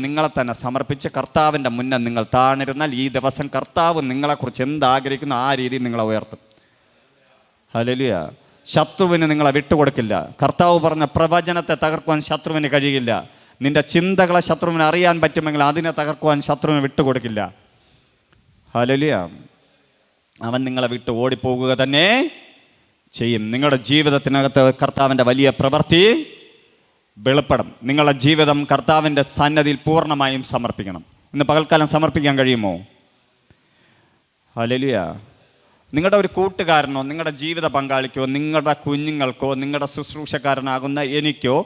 നിങ്ങളെ തന്നെ സമർപ്പിച്ച് കർത്താവിൻ്റെ മുന്നേ നിങ്ങൾ താണിരുന്നാൽ ഈ ദിവസം കർത്താവ് നിങ്ങളെക്കുറിച്ച് എന്താഗ്രഹിക്കുന്നു ആ രീതിയിൽ നിങ്ങളെ ഉയർത്തും. ഹല്ലേലൂയ. ശത്രുവിന് നിങ്ങളെ വിട്ടുകൊടുക്കില്ല. കർത്താവ് പറഞ്ഞ പ്രവചനത്തെ തകർക്കുവാൻ ശത്രുവിന് കഴിയില്ല. നിന്റെ ചിന്തകളെ ശത്രുവിന് അറിയാൻ പറ്റുമെങ്കിൽ അതിനെ തകർക്കുവാൻ ശത്രുവിന് വിട്ടുകൊടുക്കില്ല. ഹല്ലേലൂയ. അവൻ നിങ്ങളെ വിട്ട് ഓടിപ്പോകുക തന്നെ ചെയ്യും. നിങ്ങളുടെ ജീവിതത്തിനകത്ത് കർത്താവിൻ്റെ വലിയ പ്രവൃത്തി വെളിപ്പെടും. നിങ്ങളുടെ ജീവിതം കർത്താവിൻ്റെ സന്നദ്ധിയിൽ പൂർണ്ണമായും സമർപ്പിക്കണം. ഇന്ന് പകൽക്കാലം സമർപ്പിക്കാൻ കഴിയുമോ? ഹല്ലേലൂയ. നിങ്ങളുടെ ഒരു കൂട്ടുകാരനോ നിങ്ങളുടെ ജീവിത പങ്കാളിക്കോ നിങ്ങളുടെ കുഞ്ഞുങ്ങൾക്കോ നിങ്ങളുടെ ശുശ്രൂഷക്കാരനാകുന്ന എനിക്കോ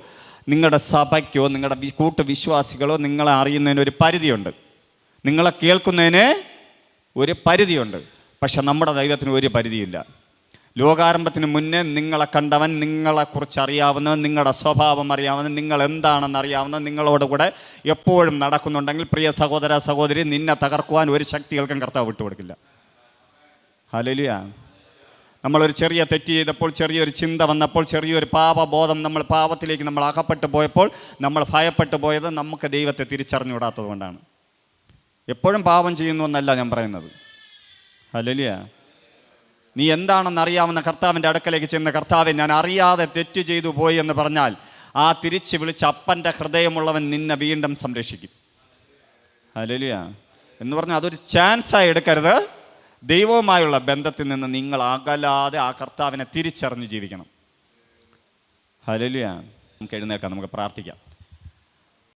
നിങ്ങളുടെ സഭയ്ക്കോ നിങ്ങളുടെ കൂട്ടുവിശ്വാസികളോ നിങ്ങളെ അറിയുന്നതിന് ഒരു പരിധിയുണ്ട്. നിങ്ങളെ കേൾക്കുന്നതിന് ഒരു പരിധിയുണ്ട്. പക്ഷെ നമ്മുടെ ദൈവത്തിന് ഒരു പരിധിയില്ല. ലോകാരംഭത്തിന് മുന്നേ നിങ്ങളെ കണ്ടവൻ, നിങ്ങളെക്കുറിച്ച് അറിയാവുന്നവൻ, നിങ്ങളുടെ സ്വഭാവം അറിയാവുന്നവൻ, നിങ്ങൾ എന്താണെന്ന് അറിയാവുന്നവൻ, നിങ്ങളോടുകൂടെ എപ്പോഴും നടക്കുന്നുണ്ടെങ്കിൽ പ്രിയ സഹോദര സഹോദരി, നിന്നെ തകർക്കുവാൻ ഒരു ശക്തികൾക്കും കർത്താവ് വിട്ടുകൊടുക്കില്ല. ഹല്ലേലൂയ. നമ്മളൊരു ചെറിയ തെറ്റ് ചെയ്തപ്പോൾ, ചെറിയൊരു ചിന്ത വന്നപ്പോൾ, ചെറിയൊരു പാപബോധം, നമ്മൾ പാപത്തിലേക്ക് നമ്മൾ അകപ്പെട്ടു പോയപ്പോൾ നമ്മൾ ഭയപ്പെട്ടു പോയത് നമുക്ക് ദൈവത്തെ തിരിച്ചറിഞ്ഞുകൂടാത്തത് കൊണ്ടാണ്. എപ്പോഴും പാപം ചെയ്യുന്നു എന്നല്ല ഞാൻ പറയുന്നത്. ഹല്ലേലൂയ. നീ എന്താണെന്ന് അറിയാവുന്ന കർത്താവിൻ്റെ അടുക്കലേക്ക് ചെന്ന്, കർത്താവെ ഞാൻ അറിയാതെ തെറ്റ് ചെയ്തു പോയി എന്ന് പറഞ്ഞാൽ ആ തിരിച്ച് വിളിച്ച അപ്പൻ്റെ ഹൃദയമുള്ളവൻ നിന്നെ വീണ്ടും സംരക്ഷിക്കും. ഹല്ലേലൂയ. എന്ന് പറഞ്ഞാൽ അതൊരു ചാൻസായി എടുക്കരുത്. ദൈവവുമായുള്ള ബന്ധത്തിൽ നിന്ന് നിങ്ങൾ അകലാതെ ആ കർത്താവിനെ തിരിച്ചറിഞ്ഞ് ജീവിക്കണം. ഹല്ലേലൂയ. നമുക്ക് എഴുന്നേൽക്കാം, നമുക്ക് പ്രാർത്ഥിക്കാം.